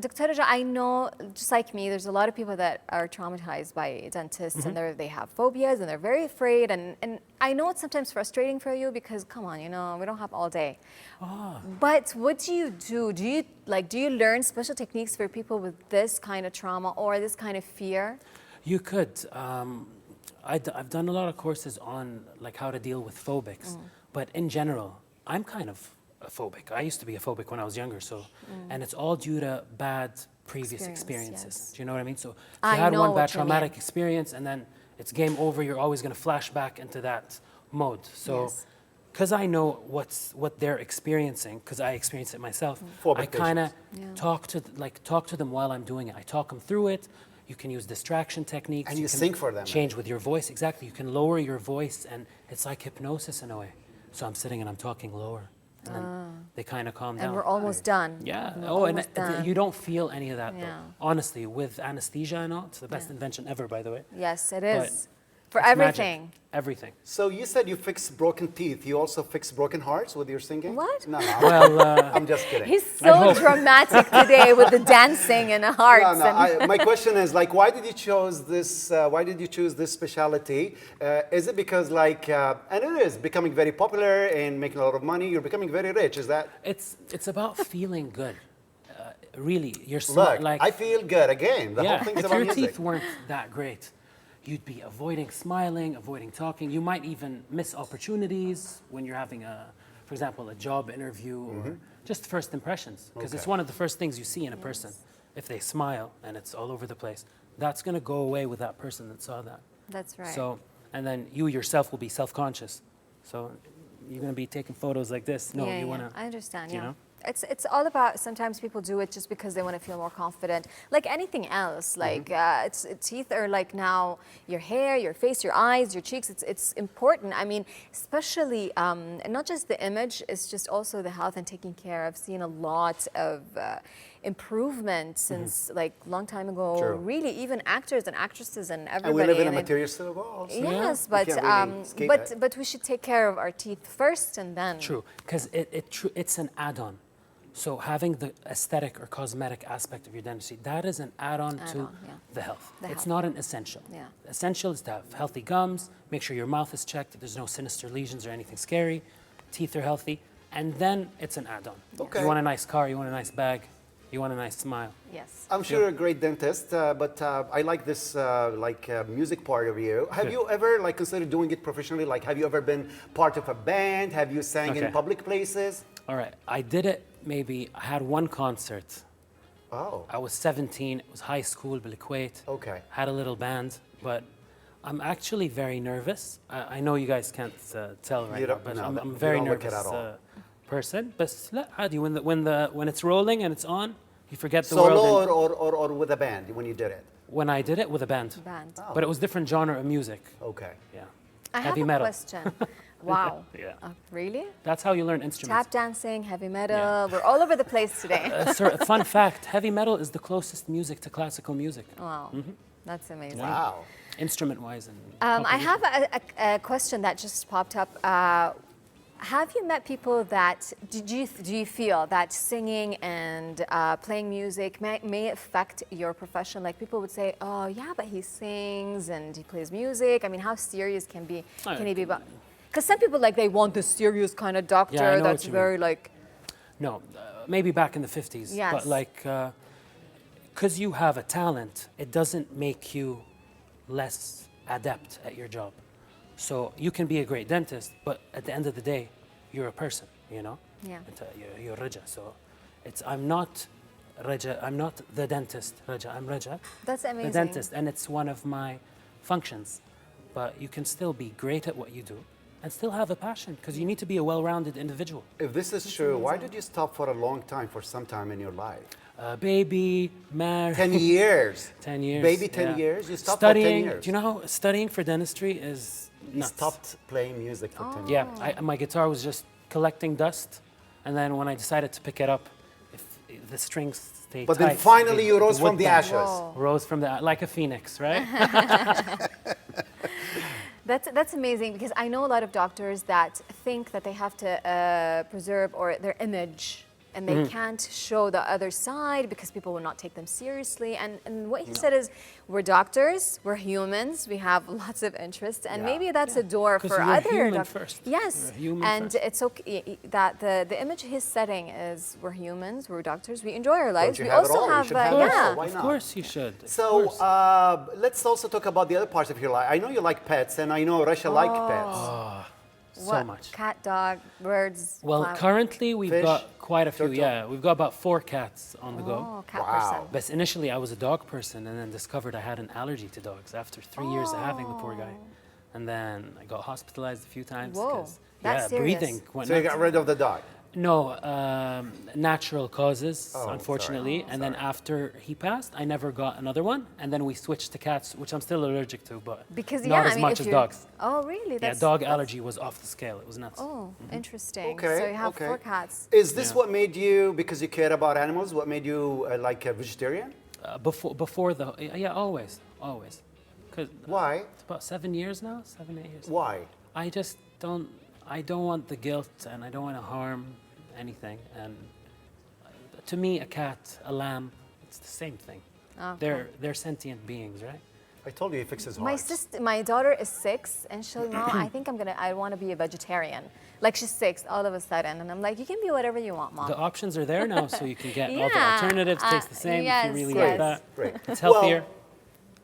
Dr. Raja, I know, just like me, there's a lot of people that are traumatized by dentists and they have phobias and they're very afraid. And I know it's sometimes frustrating for you because, come on, we don't have all day. But what do you do? Do you learn special techniques for people with this kind of trauma or this kind of fear? You could. I've done a lot of courses on like how to deal with phobics, but in general, I'm kind of a phobic. I used to be a phobic when I was younger, and it's all due to bad previous experiences. Yes. Do you know what I mean? So if I you had know one what bad you mean. traumatic experience and then it's game over, you're always going to flash back into that mode. So Yes. because I know what they're experiencing, because I experience it myself, Phobic I kind of patients. talk to them while I'm doing it. I talk them through it. You can use distraction techniques. And you can sing for them. Change with your voice, exactly. You can lower your voice, and it's like hypnosis in a way. So I'm sitting and I'm talking lower, and then they kind of calm down. And we're almost done. Yeah. We're Oh, and almost done. you don't feel any of that Yeah. though. Honestly, with anesthesia and all, it's the best invention ever, by the way. Yes, it But is. For it's magic. everything. Everything. So you said you fix broken teeth. You also fix broken hearts with your singing? What? No, Well, I'm just kidding. He's so dramatic today with the dancing and the hearts. My question is like, why did you choose this? Why did you choose this specialty? Is it because and it is becoming very popular and making a lot of money? You're becoming very rich. Is that? It's about feeling good. Really, you're Look, like I feel good again. The yeah, whole thing's if about your music. teeth weren't that great, you'd be avoiding smiling, avoiding talking. You might even miss opportunities when you're having for example, a job interview or just first impressions. Because it's Okay. one of the first things you see in a person. If they smile and it's all over the place, that's going to go away with that person that saw that. That's right. So, and then you yourself will be self-conscious. So you're going to be taking photos like this. No, yeah, you yeah. want to. I understand. you Yeah. know? It's all about, sometimes people do it just because they want to feel more confident. Like anything else, like teeth are like now your hair, your face, your eyes, your cheeks. It's important. I mean, especially not just the image, it's just also the health and taking care. I've seen a lot of improvement since like long time ago. True. Really, even actors and actresses and everybody. And we live in a and it- materialistic world. So Yes, we but can't really escape it. but we should take care of our teeth first and then. True, because it's an add-on. So having the aesthetic or cosmetic aspect of your dentistry, that is an add-on to Add-on, yeah. the health. The It's health. not an essential. Yeah. Essential is to have healthy gums, make sure your mouth is checked, that there's no sinister lesions or anything scary, teeth are healthy, and then it's an add-on. Okay. You want a nice car, you want a nice bag, you want a nice smile. Yes. I'm sure you're a great dentist, but I like this music part of you. Have you ever considered doing it professionally? Like, have you ever been part of a band? Have you sang in Okay. public places? All right, I did it maybe, I had one concert. Oh. I was 17, it was high school, Kuwait. Okay. Had a little band, but I'm actually very nervous. I know you guys can't tell right You now, don't- but no, I'm you a very don't look it nervous at all. person. But لا عادي, when it's rolling and it's on, you forget the Solo world. or with a band when you did it? When I did it with a band. Band. But it was different genre of music. Okay. Yeah. I have Heavy a metal. question. Wow. Yeah. Really? That's how you learn instruments. Tap dancing, heavy metal. We're all over the place today. A fun fact, heavy metal is the closest music to classical music. Wow. That's amazing. Wow. Instrument-wise and I composition. have a question that just popped up. Have you met people that do you feel that singing and playing music may affect your profession? Like people would say, oh yeah, but he sings and he plays music. I mean, how serious can he be about? Because some people they want the serious kind of doctor Yeah, I know that's what you very mean. like. No, maybe back in the 50s. Yes. But because you have a talent, it doesn't make you less adept at your job. So you can be a great dentist, but at the end of the day, you're a person, you know? Yeah. You're Raja. So I'm not Raja, I'm not the dentist, Raja. I'm Raja, That's amazing. the dentist, and it's one of my functions. But you can still be great at what you do and still have a passion, because you need to be a well-rounded individual. If this is true, why did you stop for a long time, for some time in your life? Baby, married. 10 years. 10 years. Baby, 10 yeah. years? You stopped studying, for 10 years. Do you know how studying for dentistry is You nuts? stopped playing music for 10 years. Yeah, my guitar was just collecting dust, and then when I decided to pick it up, if the strings stayed But tight. then finally you rose would from the bend. ashes. Rose from the, like a phoenix, right? That's amazing, because I know a lot of doctors that think that they have to preserve their image, and they can't show the other side because people will not take them seriously. And what he said is, we're doctors, we're humans, we have lots of interests, and maybe that's a door 'Cause for we're other human doctors. first. Yes, We're human and first. it's okay that the image he's setting is we're humans, we're doctors, we enjoy our lives. you We have it also all? You have should have it all. yeah. Why Of not? course you should. of So course. let's also talk about the other parts of your life. I know you like pets, and I know Russia like pets. so What? much. Cat, dog, birds. Well, flowers. currently we've Fish, got quite a few. turtle. Yeah, we've got about 4 cats on the go. Oh, cat Wow. person. But initially, I was a dog person, and then discovered I had an allergy to dogs after 3 years of having the poor guy. And then I got hospitalized a few times. Whoa, 'cause, that's yeah, serious. breathing went So you nuts. got rid of the dog. No, natural causes, Oh, unfortunately. And then after he passed, I never got another one. And then we switched to cats, which I'm still allergic to, but Because not yeah, as I mean, much if as you're- dogs. Oh, really? Yeah, dog allergy was off the scale. It was nuts. Oh, interesting. Okay. So you have okay. 4 cats. Is this what made you, because you care about animals, what made you like a vegetarian? Before the, yeah, always. 'Cause Why? it's about 7 years now, 7, 8 years. Why? I just don't want the guilt, and I don't want to harm anything. And to me, a cat, a lamb, it's the same thing. They're sentient beings, right? I told you he fixes hearts. My daughter is 6, and she'll Mom, I think I want to be a vegetarian. Like she's 6 all of a sudden, and I'm like, you can be whatever you want, Mom. The options are there now, so you can get all the Yeah, alternatives. Taste the same if yes, you really yes. like that. Great. It's healthier,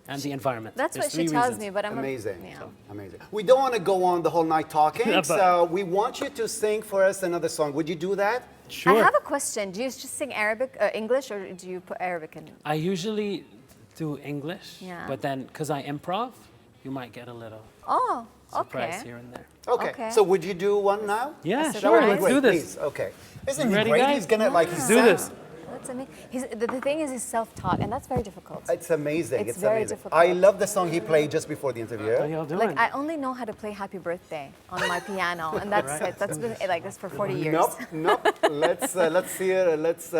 and the environment. That's There's what she 3 tells reasons. me, but I'm Amazing. Yeah. Amazing. We don't want to go on the whole night talking, Yeah, but- so we want you to sing for us another song. Would you do that? Sure. I have a question. Do you just sing English, or do you put Arabic in? I usually do English, Yeah. but then because I improv, you might get a little Oh, surprise okay. here and there. Okay. Okay. So would you do one now? Yeah, That's That sure. would be Let's great, do this. please. Okay. Isn't You he ready, great? guys? He's gonna like Let's do this. That's amazing. The thing is, he's self-taught, and that's very difficult. It's amazing. It's It's, very amazing. difficult. I love the song he played just before the interview. How y'all doing? Like I only know how to play Happy Birthday on my piano, and that's it. That's been like this for 40 years. Nope. Let's hear. Let's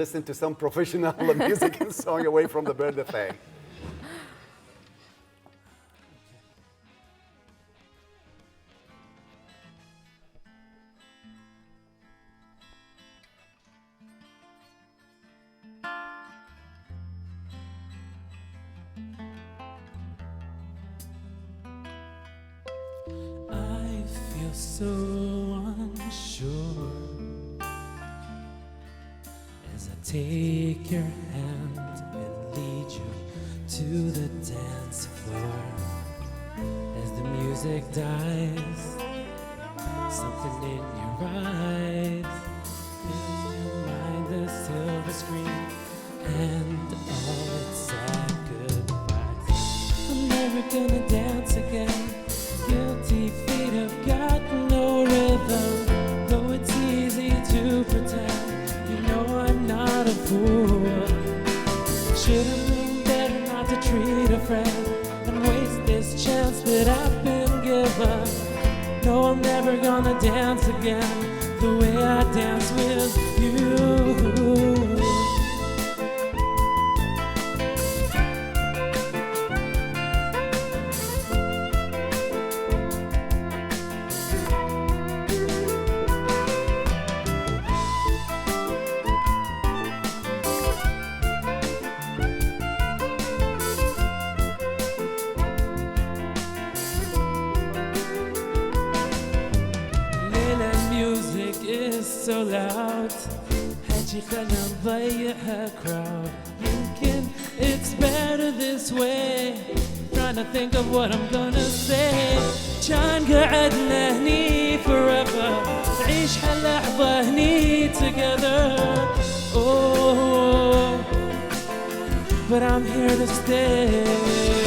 listen to some professional music and song away from the birthday thing. I feel so unsure as I take your hand and lead you to the dance floor. As the music dies, something in your eyes, in your mind the silver screen, and all its sad goodbyes. I'm never gonna dance again. Guilty feet have got no rhythm. Though it's easy to pretend, you know I'm not a fool. Should've known better not to treat a friend and waste this chance that I've been given. No, I'm never gonna dance again the way I dance with you. so loud هاجي خلنا نضيعها crowd يمكن it's better this way trying to think of what I'm gonna say كان قعدنا هني forever نعيش هاللحظة هني together oh but I'm here to stay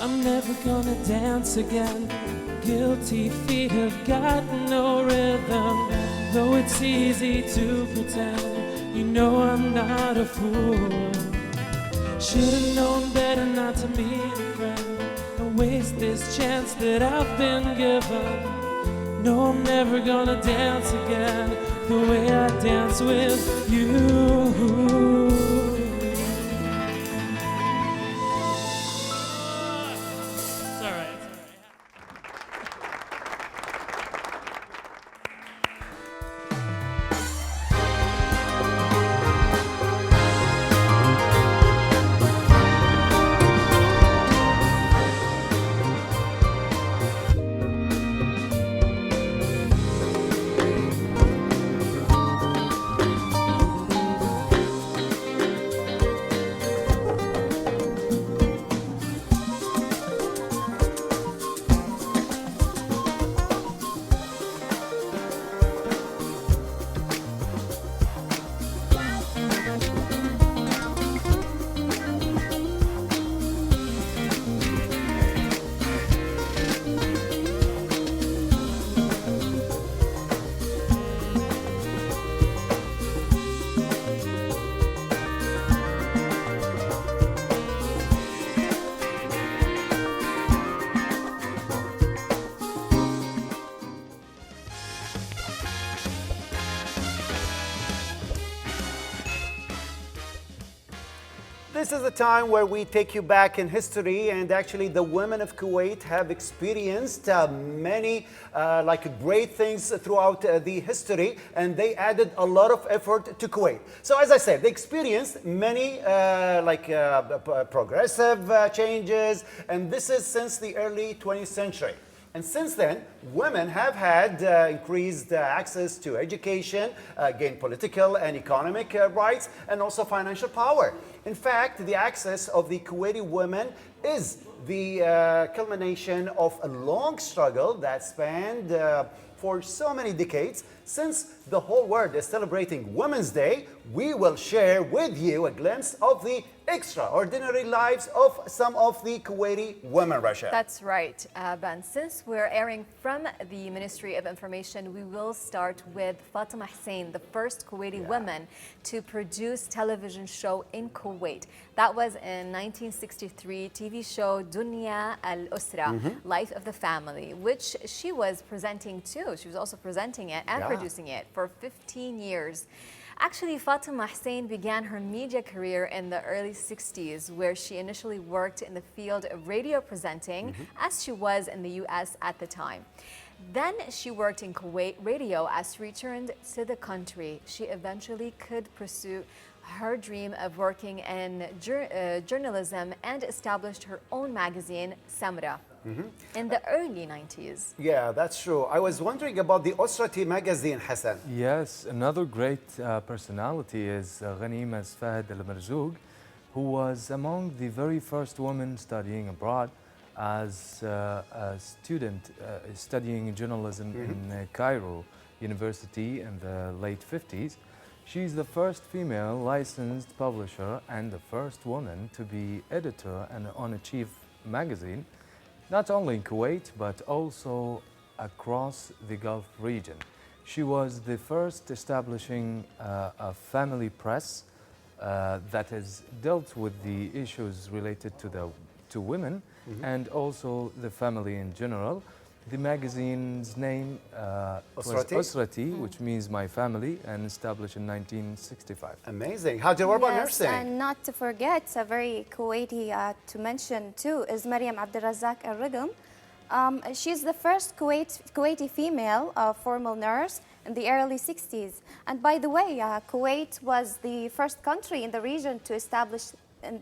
I'm never gonna dance again. Guilty feet have got no rhythm. Though it's easy to pretend, you know I'm not a fool. Should've known better not to meet a friend and waste this chance that I've been given. No, I'm never gonna dance again the way I dance with you. This is a time where we take you back in history, and actually the women of Kuwait have experienced many great things throughout the history, and they added a lot of effort to Kuwait. So as I said, they experienced many progressive changes, and this is since the early 20th century. And since then, women have had increased access to education, gained political and economic rights, and also financial power. In fact, the access of the Kuwaiti women is the culmination of a long struggle that spanned for so many decades. Since the whole world is celebrating Women's Day, we will share with you a glimpse of the extraordinary lives of some of the Kuwaiti women, Rasha. That's right, Ben. Since we're airing from the Ministry of Information, we will start with Fatima Hussein, the first Kuwaiti woman to produce television show in Kuwait. That was in 1963 TV show Dunya al-Usra, Life of the Family, which she was presenting too. She was also presenting it and producing it for 15 years. Actually, Fatima Hussein began her media career in the early 60s, where she initially worked in the field of radio presenting, as she was in the US at the time. Then she worked in Kuwait radio as she returned to the country. She eventually could pursue her dream of working in journalism and established her own magazine, Samra, in the early 90s. Yeah, that's true. I was wondering about the Osrati magazine, Hassan. Yes, another great personality is Ghanima Fahd al-Marzouk, who was among the very first women studying abroad as a student studying journalism in Cairo University in the late 50s. She's the first female licensed publisher and the first woman to be editor on a chief magazine. not only in Kuwait, but also across the Gulf region. She was the first establishing a family press that has dealt with the issues related to women and also the family in general. The magazine's name was Usrati? Usrati, which means my family, and established in 1965. Amazing. How what about nursing? And not to forget, a very Kuwaiti to mention too is Maryam Abdelrazak Al-Rigum. She's the first Kuwaiti female formal nurse in the early 60s. And by the way, Kuwait was the first country in the region to establish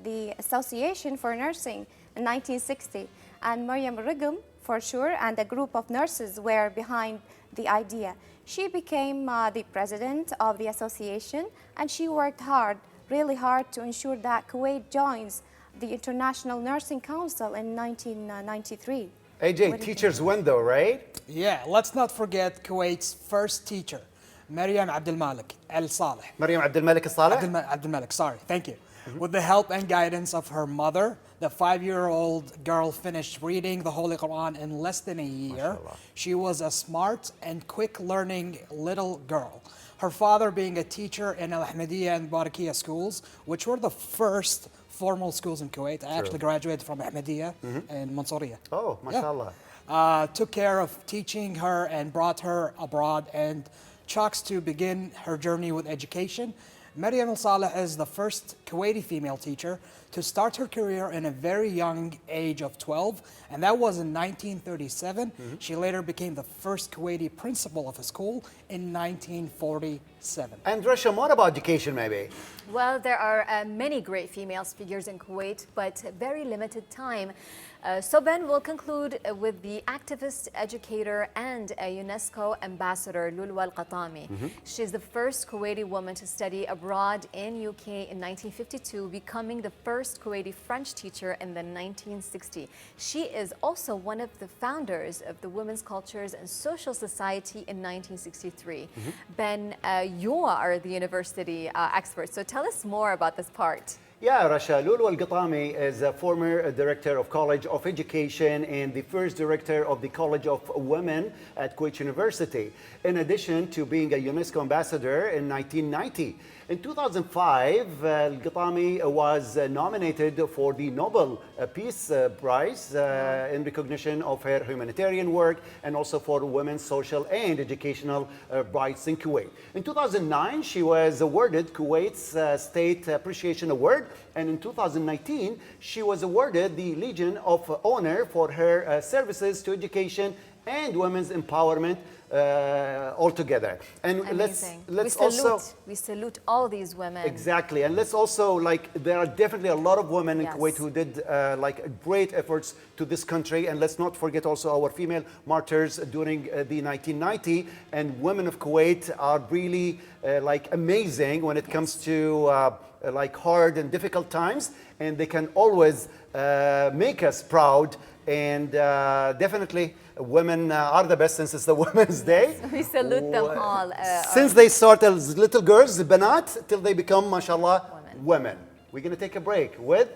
the Association for Nursing in 1960. And Maryam Rigum, for sure, and a group of nurses were behind the idea. She became the president of the association, and she worked hard, really hard, to ensure that Kuwait joins the International Nursing Council in 1993. AJ, teachers win though, right? Yeah, let's not forget Kuwait's first teacher, Maryam Abdel Malik Al Saleh. Maryam Abdel Malik Al Saleh? Abdel Malik, sorry, thank you. With the help and guidance of her mother, the 5-year-old girl finished reading the Holy Quran in less than a year. She was a smart and quick-learning little girl. Her father being a teacher in Al Ahmadiyya and Barakiya schools, which were the first formal schools in Kuwait. I actually graduated from Ahmadiyya in Mansouriya. Oh, mashallah. Took care of teaching her and brought her abroad and Chucks to begin her journey with education. Maryam Al-Saleh is the first Kuwaiti female teacher to start her career in a very young age of 12, and that was in 1937. She later became the first Kuwaiti principal of a school in 1947. And Rasha, what about education maybe? Well, there are many great female figures in Kuwait, but very limited time. So Ben will conclude with the activist, educator, and a UNESCO ambassador, Lulwa Al-Qatami. She's the first Kuwaiti woman to study abroad in UK in 1952, becoming the first Kuwaiti French teacher in the 1960s. She is also one of the founders of the Women's Cultures and Social Society in 1963. Ben, you are the university expert, so tell us more about this part. Yeah, Rasha, Lulwa Al-Qatami is a former director of College of Education and the first director of the College of Women at Kuwait University, in addition to being a UNESCO ambassador in 1990. In 2005, Al-Qatami was nominated for the Nobel Peace Prize in recognition of her humanitarian work and also for women's social and educational rights in Kuwait. In 2009, she was awarded Kuwait's State Appreciation Award, and in 2019, she was awarded the Legion of Honor for her services to education and women's empowerment altogether. And Amazing. We salute all these women. Exactly, and let's also there are definitely a lot of women in Kuwait who did great efforts to this country, and let's not forget also our female martyrs during the 1990. And women of Kuwait are really amazing when it comes to hard and difficult times, and they can always make us proud. And definitely women are the best since it's the Women's Day. We salute them all. Since they start as little girls, the banat, till they become, mashallah, women. We're going to take a break with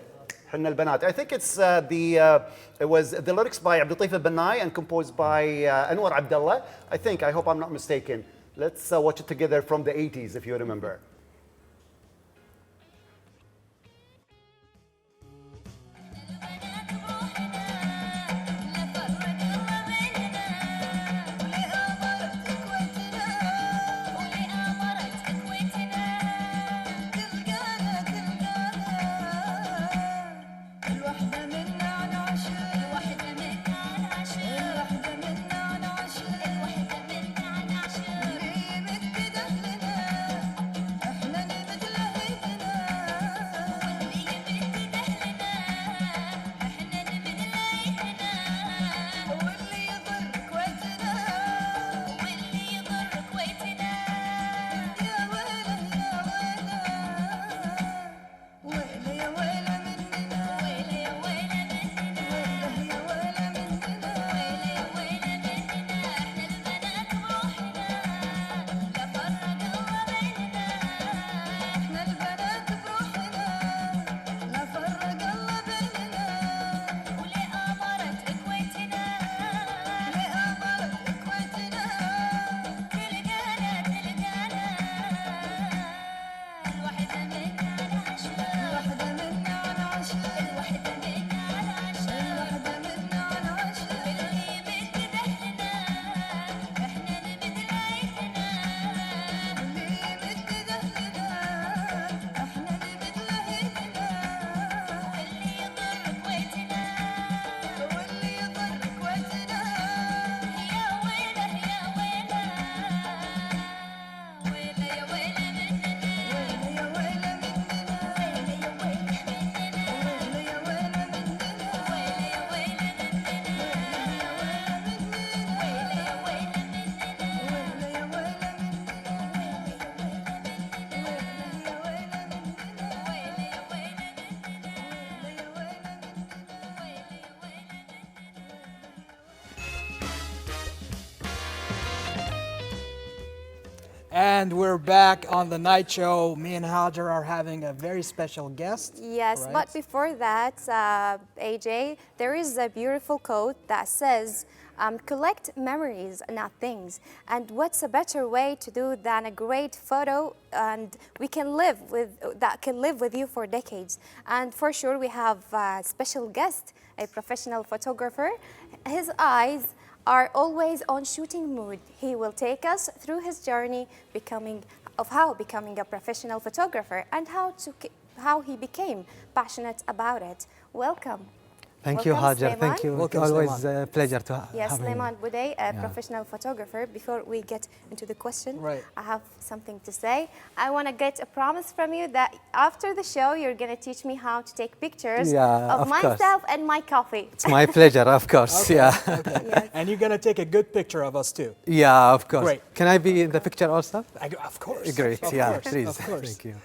Hinna al-Banat. I think it's it was the lyrics by Abdul Latif al-Banai and composed by Anwar Abdullah. I hope I'm not mistaken. Let's watch it together from the 80s, if you remember. And we're back on the night show. Me and Hajar are having a very special guest. Yes, right? but before that, AJ, there is a beautiful quote that says, collect memories, not things. And what's a better way to do than a great photo and we can live with that can live with you for decades. And for sure, we have a special guest, a professional photographer. His eyes are always on shooting mood. He will take us through his journey becoming a professional photographer and how he became passionate about it. Welcome. Thank you, Welcome, Hajar. Sulaiman. Thank you. Welcome, Always Sulaiman. a pleasure to Yes, have me. Sulaiman Bouday, a professional photographer. Before we get into the question, I have something to say. I want to get a promise from you that after the show, you're going to teach me how to take pictures of myself and my coffee. It's my pleasure, of course. Okay, Yeah. okay. Yes. And you're going to take a good picture of us too. Yeah, of course. Great. Can I be in the picture also? Of course. Great. Of Yeah, course, please. Of course. Thank you.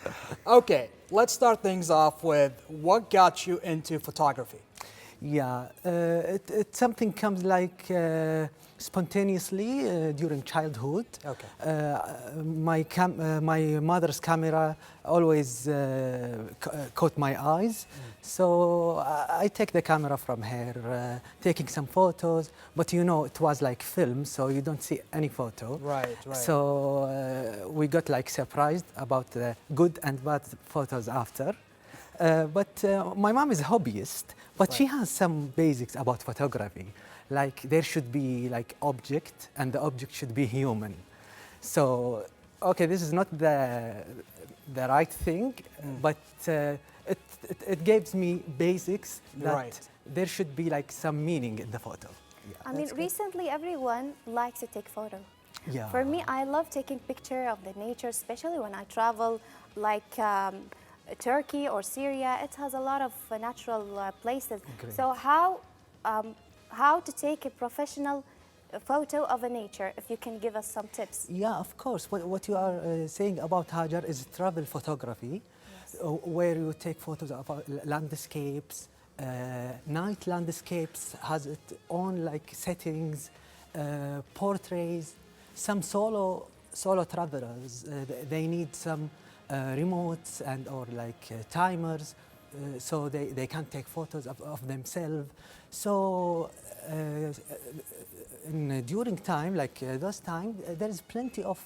Okay, let's start things off with what got you into photography? Yeah, it something comes like spontaneously during childhood. Okay. My mother's camera always caught my eyes, so I take the camera from her, taking some photos. But you know, it was like film, so you don't see any photo. Right, right. So we got like surprised about the good and bad photos after. But my mom is a hobbyist, but she has some basics about photography. Like there should be like object, and the object should be human. So, okay, this is not the right thing, but it gives me basics that there should be like some meaning in the photo. I mean, recently everyone likes to take photo. Yeah. For me, I love taking picture of the nature, especially when I travel, like Turkey or Syria. It has a lot of natural places. Great. So how to take a professional photo of a nature, if you can give us some tips. Yeah, of course. What you are saying about Hajar is travel photography, where you take photos of landscapes, night landscapes, has its own like settings, portraits. Some solo travelers, they need some remotes and or like timers, so they can take photos of themselves. So during time, like those time, there is plenty of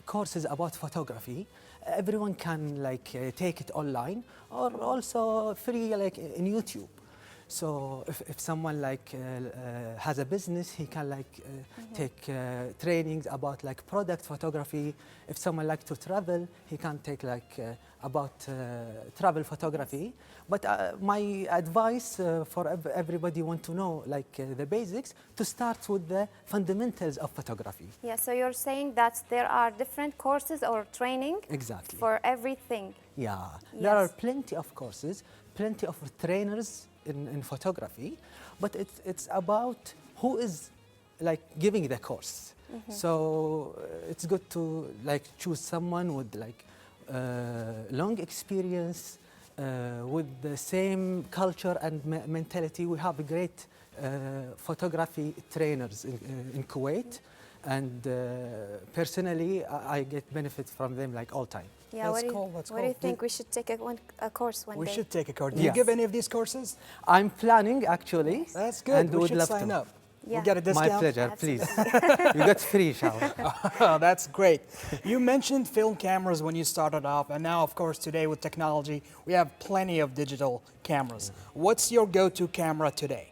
courses about photography. Everyone can like take it online or also free like in YouTube. So if someone like has a business, he can like take trainings about like product photography. If someone like to travel, he can take like about travel photography. But my advice for everybody want to know like the basics, to start with the fundamentals of photography. Yeah, so you're saying that there are different courses or training Exactly. for everything. Yeah, Yes. there are plenty of courses, plenty of trainers in photography, but it's about who is like giving the course. So it's good to like choose someone with like long experience, with the same culture and mentality. We have great photography trainers in Kuwait, and personally I get benefit from them like all time. Yeah, what do you think? We should take a course one day. We should take a course. Do you Yes. give any of these courses? I'm planning actually. That's good. And we would should love sign to. up. Yeah. We get a discount. My pleasure, please. You got free shower. Oh, that's great. You mentioned film cameras when you started off, and now, of course, today with technology, we have plenty of digital cameras. What's your go-to camera today?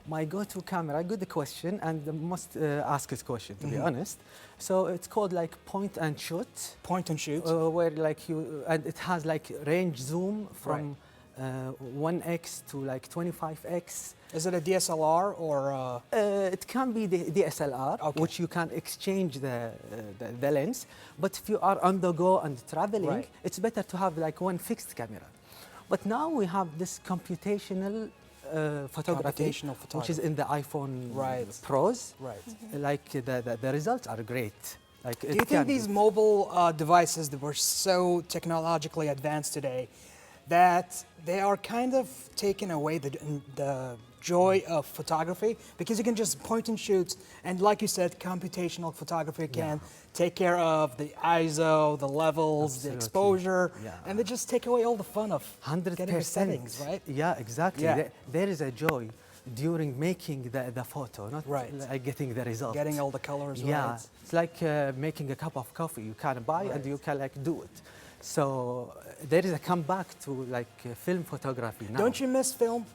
My go-to camera, good question, and the most asked question, to be honest. So it's called like point and shoot. Point and shoot. Where like and it has like range zoom from 1x to like 25x. Is it a DSLR or? It can be the DSLR, which you can exchange the lens. But if you are on the go and traveling, it's better to have like one fixed camera. But now we have this computational photography, which is in the iPhone Pros. Right. Like the results are great. Like Do you think these mobile devices that were so technologically advanced today, that they are kind of taking away the joy of photography, because you can just point and shoot, and like you said, computational photography can take care of the ISO, the levels, the exposure, and they just take away all the fun of 100%. getting the settings, right? Yeah, exactly. Yeah. There is a joy during making the photo, not like getting the result. Getting all the colors yeah, right. it's like making a cup of coffee. You can buy and you can like do it. So there is a comeback to like film photography now. Don't you miss film?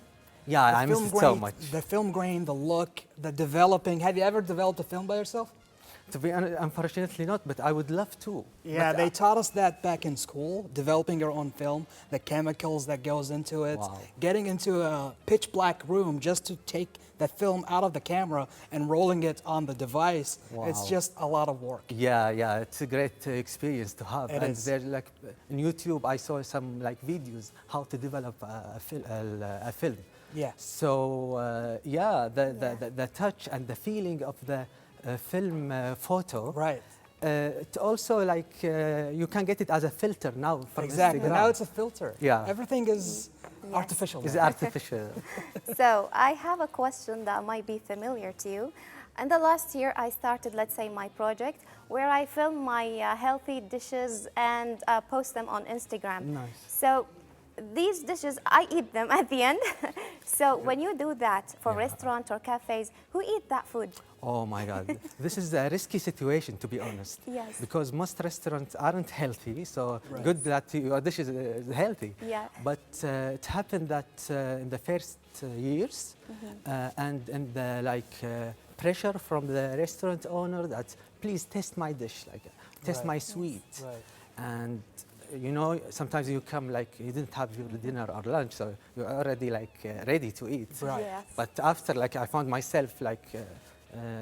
Yeah, I miss it so much. The film grain, the look, the developing. Have you ever developed a film by yourself? To be honest, unfortunately not, but I would love to. Yeah, But they taught us that back in school, developing your own film, the chemicals that goes into it, getting into a pitch black room just to take the film out of the camera and rolling it on the device. It's Wow. just a lot of work. Yeah, it's a great experience to have. It and is. there, like in YouTube, I saw some like videos how to develop a film. Yeah. So the touch and the feeling of the film photo. Right. It also like you can get it as a filter now from Exactly. Instagram. Now it's a filter. Yeah. Everything is artificial. It's now. artificial. So I have a question that might be familiar to you. In the last year, I started, let's say, my project where I film my healthy dishes and post them on Instagram. Nice. So these dishes, I eat them at the end. So when you do that for restaurants or cafes, who eat that food? Oh my God, this is a risky situation, to be honest. Yes. Because most restaurants aren't healthy, so good that your dish is healthy. Yeah. But it happened that in the first years, and the pressure from the restaurant owner that please test my dish, like test my sweet, and you know, sometimes you come like you didn't have your dinner or lunch, so you're already like ready to eat. Right. Yes. But after, like, I found myself like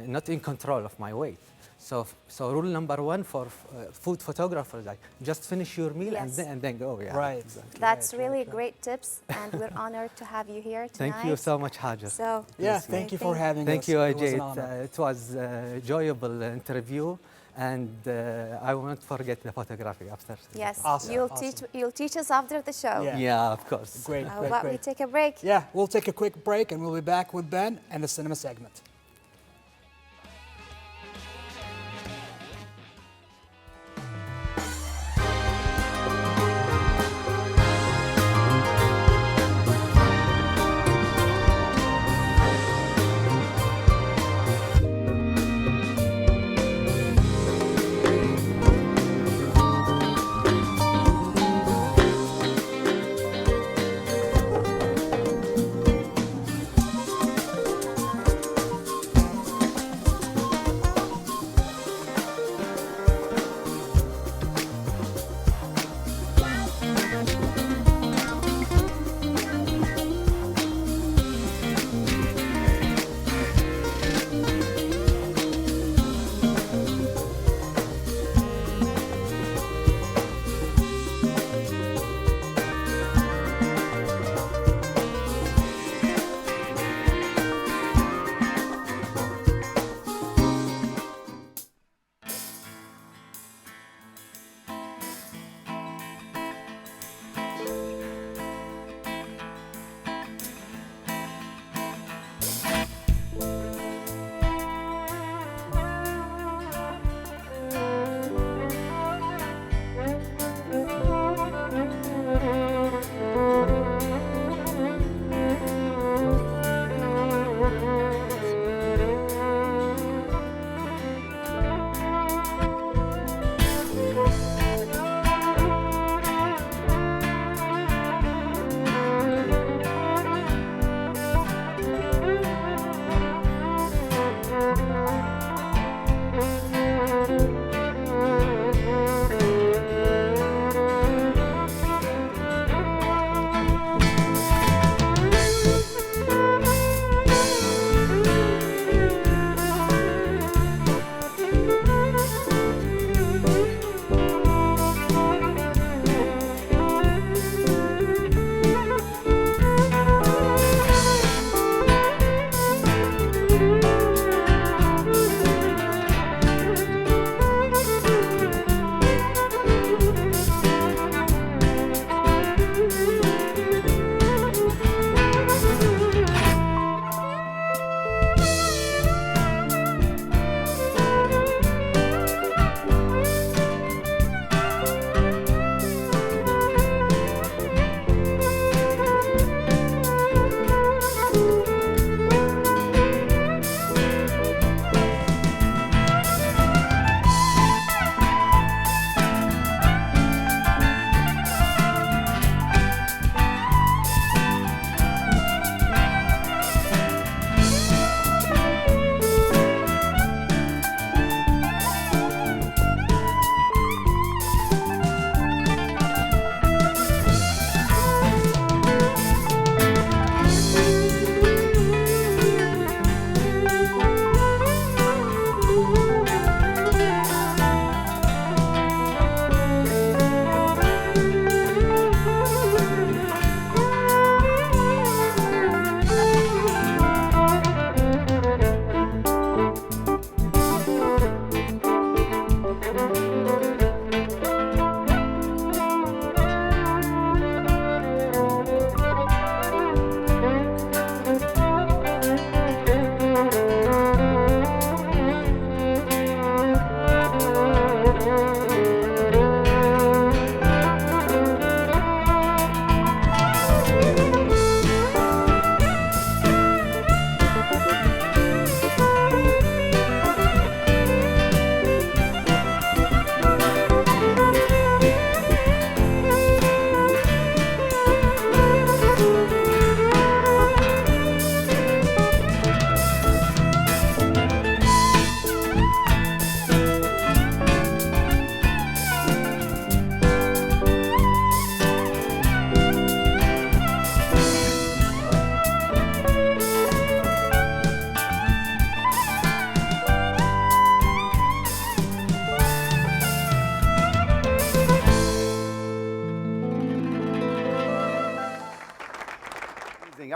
not in control of my weight. So rule number one for food photographers, like just finish your meal and then go. Yeah. Right. Exactly. That's really great tips, and we're honored to have you here tonight. Thank you so much, Hajar. So Yeah, thank you for having us. Thank you, It was Ajay. an honor. It was an enjoyable interview, and I won't forget the photography after. yes, Awesome. you'll teach us after the show. Yeah. Yeah, of course. Great, How great, about we great. take a break? Yeah, we'll take a quick break and we'll be back with Ben and the cinema segment.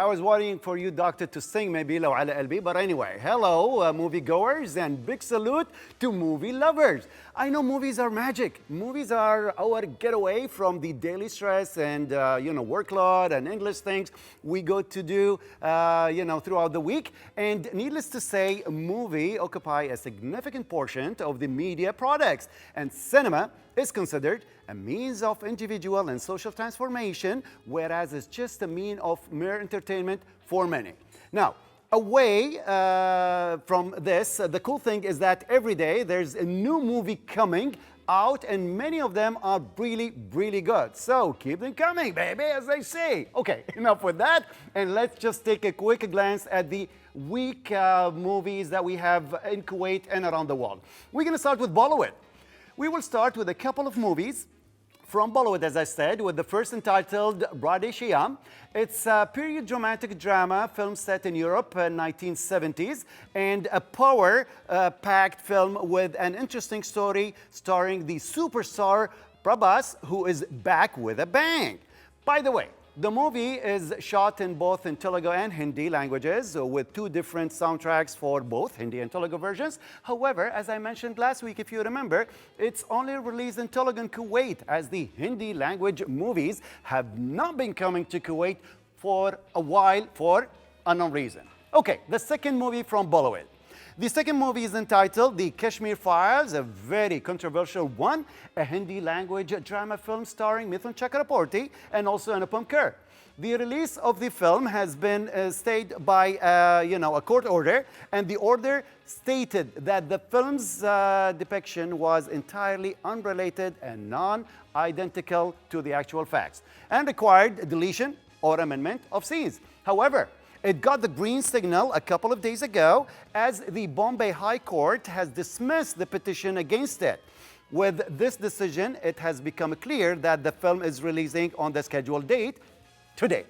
was waiting for you, doctor, to sing maybe لو على قلبي. But anyway, hello, moviegoers, and big salute to movie lovers. I know movies are magic. Movies are our getaway from the daily stress and workload and endless things we go to do throughout the week. And needless to say, movie occupy a significant portion of the media products, and cinema is considered a means of individual and social transformation, whereas it's just a mean of mere entertainment for many. Now, away from this, the cool thing is that every day there's a new movie coming out, and many of them are really, really good. So keep them coming, baby, as they say. Okay, enough with that, and let's just take a quick glance at the week movies that we have in Kuwait and around the world. We're gonna start with Bollywood. We will start with a couple of movies from Bollywood, as I said, with the first entitled Radhe Shyam. It's a period romantic drama film set in Europe in 1970s, and a power-packed film with an interesting story starring the superstar Prabhas, who is back with a bang. By the way, the movie is shot in both in Telugu and Hindi languages, with two different soundtracks for both Hindi and Telugu versions. However, as I mentioned last week, if you remember, it's only released in Telugu and Kuwait, as the Hindi language movies have not been coming to Kuwait for a while for unknown reason. Okay, the second movie from Bollywood. The second movie is entitled The Kashmir Files, a very controversial one, a Hindi language drama film starring Mithun Chakraborty and also Anupam Kher. The release of the film has been stayed by a court order, and the order stated that the film's depiction was entirely unrelated and non-identical to the actual facts, and required deletion or amendment of scenes. However, it got the green signal a couple of days ago, as the Bombay High Court has dismissed the petition against it. With this decision, it has become clear that the film is releasing on the scheduled date today.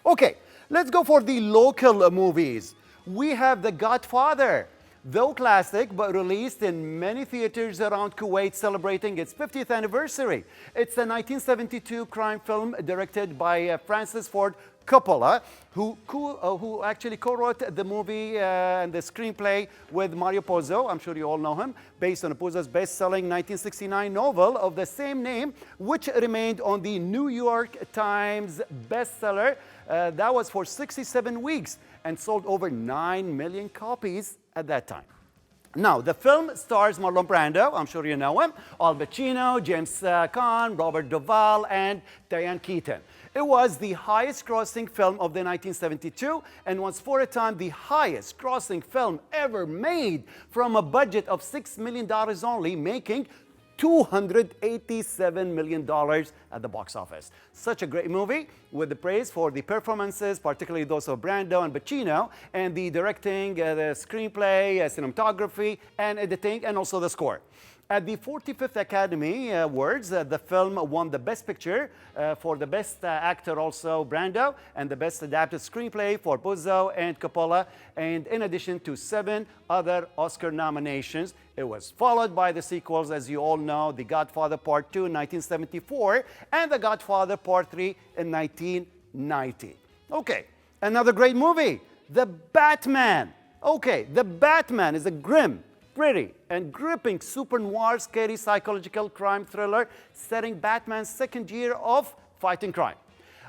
Okay, let's go for the local movies. We have The Godfather. Though classic, but released in many theaters around Kuwait, celebrating its 50th anniversary. It's a 1972 crime film directed by Francis Ford Coppola, who actually co-wrote the movie and the screenplay with Mario Puzo. I'm sure you all know him, based on Puzo's best-selling 1969 novel of the same name, which remained on the New York Times bestseller. That was for 67 weeks and sold over 9 million copies at that time. Now, the film stars Marlon Brando, I'm sure you know him, Al Pacino, James Caan, Robert Duvall, and Diane Keaton. It was the highest grossing film of the 1972 and was for a time the highest grossing film ever made from a budget of $6 million only, making $287 million at the box office. Such a great movie, with the praise for the performances, particularly those of Brando and Pacino, and the directing, the screenplay, cinematography, and editing, and also the score. At the 45th Academy Awards, the film won the Best Picture for the Best Actor, also Brando, and the Best Adapted Screenplay for Puzo and Coppola, and in addition to 7 other Oscar nominations. It was followed by the sequels, as you all know, The Godfather Part 2 in 1974 and The Godfather Part 3 in 1990. Okay, another great movie, The Batman. Okay, The Batman is a grim, gritty, and gripping super noir, scary psychological crime thriller setting Batman's second year of fighting crime.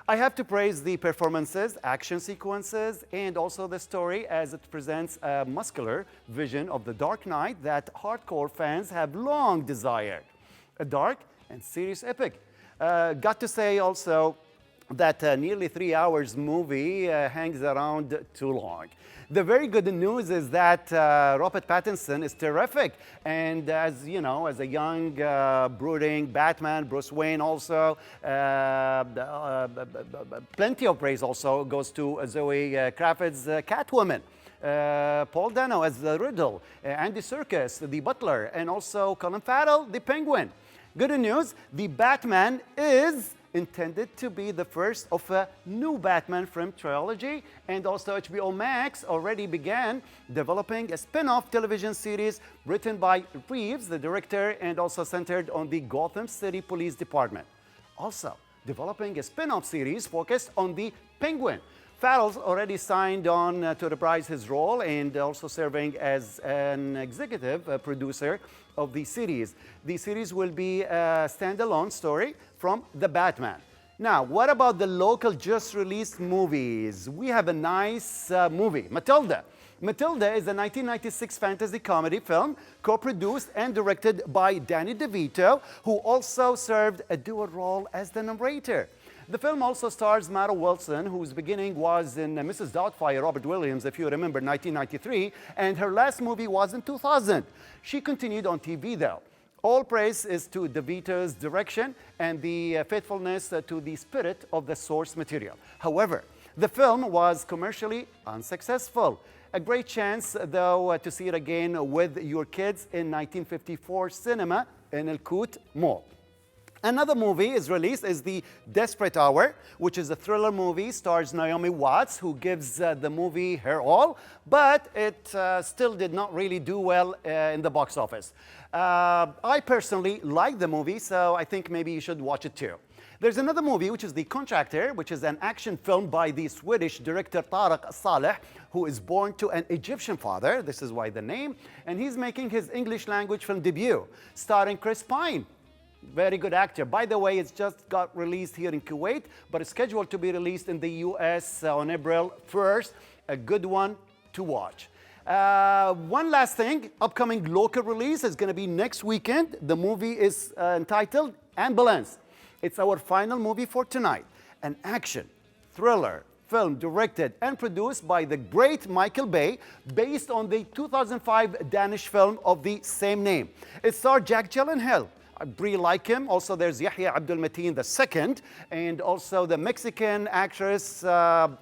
I have to praise the performances, action sequences, and also the story, as it presents a muscular vision of the Dark Knight that hardcore fans have long desired. A dark and serious epic. Got to say also that nearly 3 hours movie hangs around too long. The very good news is that Robert Pattinson is terrific, and as you know, as a young, brooding Batman, Bruce Wayne also, plenty of praise also goes to Zoe Kravitz, Catwoman. Paul Dano as the Riddle, Andy Serkis, the Butler, and also Colin Farrell, the Penguin. Good news, the Batman is intended to be the first of a new Batman film trilogy, and also HBO Max already began developing a spin-off television series written by Reeves, the director, and also centered on the Gotham City Police Department. Also developing a spin-off series focused on the Penguin. Farrell's already signed on to reprise his role and also serving as an executive producer of the series. The series will be a standalone story from The Batman. Now, what about the local just released movies? We have a nice movie, Matilda. Matilda is a 1996 fantasy comedy film co-produced and directed by Danny DeVito, who also served a dual role as the narrator. The film also stars Mara Wilson, whose beginning was in Mrs. Doubtfire, Robert Williams, if you remember, 1993, and her last movie was in 2000. She continued on TV, though. All praise is to DeVito's direction and the faithfulness to the spirit of the source material. However, the film was commercially unsuccessful. A great chance, though, to see it again with your kids in 1954 cinema in El Cout Mall. Another movie is released is The Desperate Hour, which is a thriller movie, stars Naomi Watts, who gives the movie her all, but it still did not really do well in the box office. I personally like the movie, so I think maybe you should watch it too. There's another movie, which is The Contractor, which is an action film by the Swedish director Tariq Saleh, who is born to an Egyptian father, this is why the name, and he's making his English language film debut, starring Chris Pine. Very good actor. By the way, it's just got released here in Kuwait, but it's scheduled to be released in the US on April 1st. A good one to watch. One last thing, upcoming local release is going to be next weekend. The movie is entitled Ambulance. It's our final movie for tonight. An action, thriller, film directed and produced by the great Michael Bay, based on the 2005 Danish film of the same name. It stars Jack Gyllenhaal. I really like him. Also, there's Yahya Abdul Mateen II, and also the Mexican actress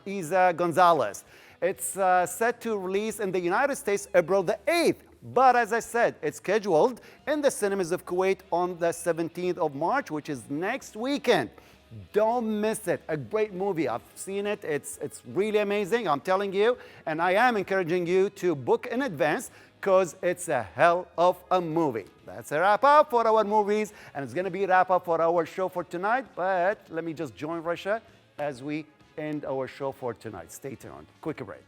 Isa Gonzalez. It's set to release in the United States April the 8th. But as I said, it's scheduled in the cinemas of Kuwait on the 17th of March, which is next weekend. Don't miss it. A great movie. I've seen it. It's really amazing, I'm telling you. And I am encouraging you to book in advance because it's a hell of a movie. That's a wrap up for our movies, and it's going to be a wrap up for our show for tonight. But let me just join Rasha as we end our show for tonight. Stay tuned. Quick break.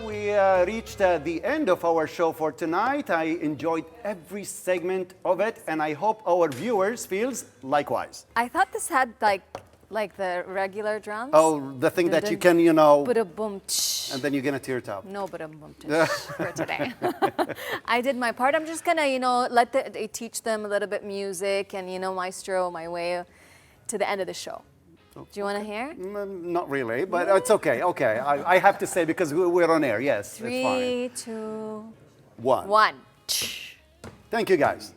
We reached the end of our show for tonight. I enjoyed every segment of it, and I hope our viewers feels likewise. I thought this had like the regular drums. Oh, the thing that you can, you know, Ba-da-boom, and then you're gonna tear it up. no ba-da-boom for today. I did my part. I'm just gonna, you know, teach them a little bit music and, you know, maestro my way to the end of the show. Do you want to hear? Not really, but it's okay. Okay, I have to say because we're on air. Yes, it's fine. 3, 2, 1. 1. Thank you, guys.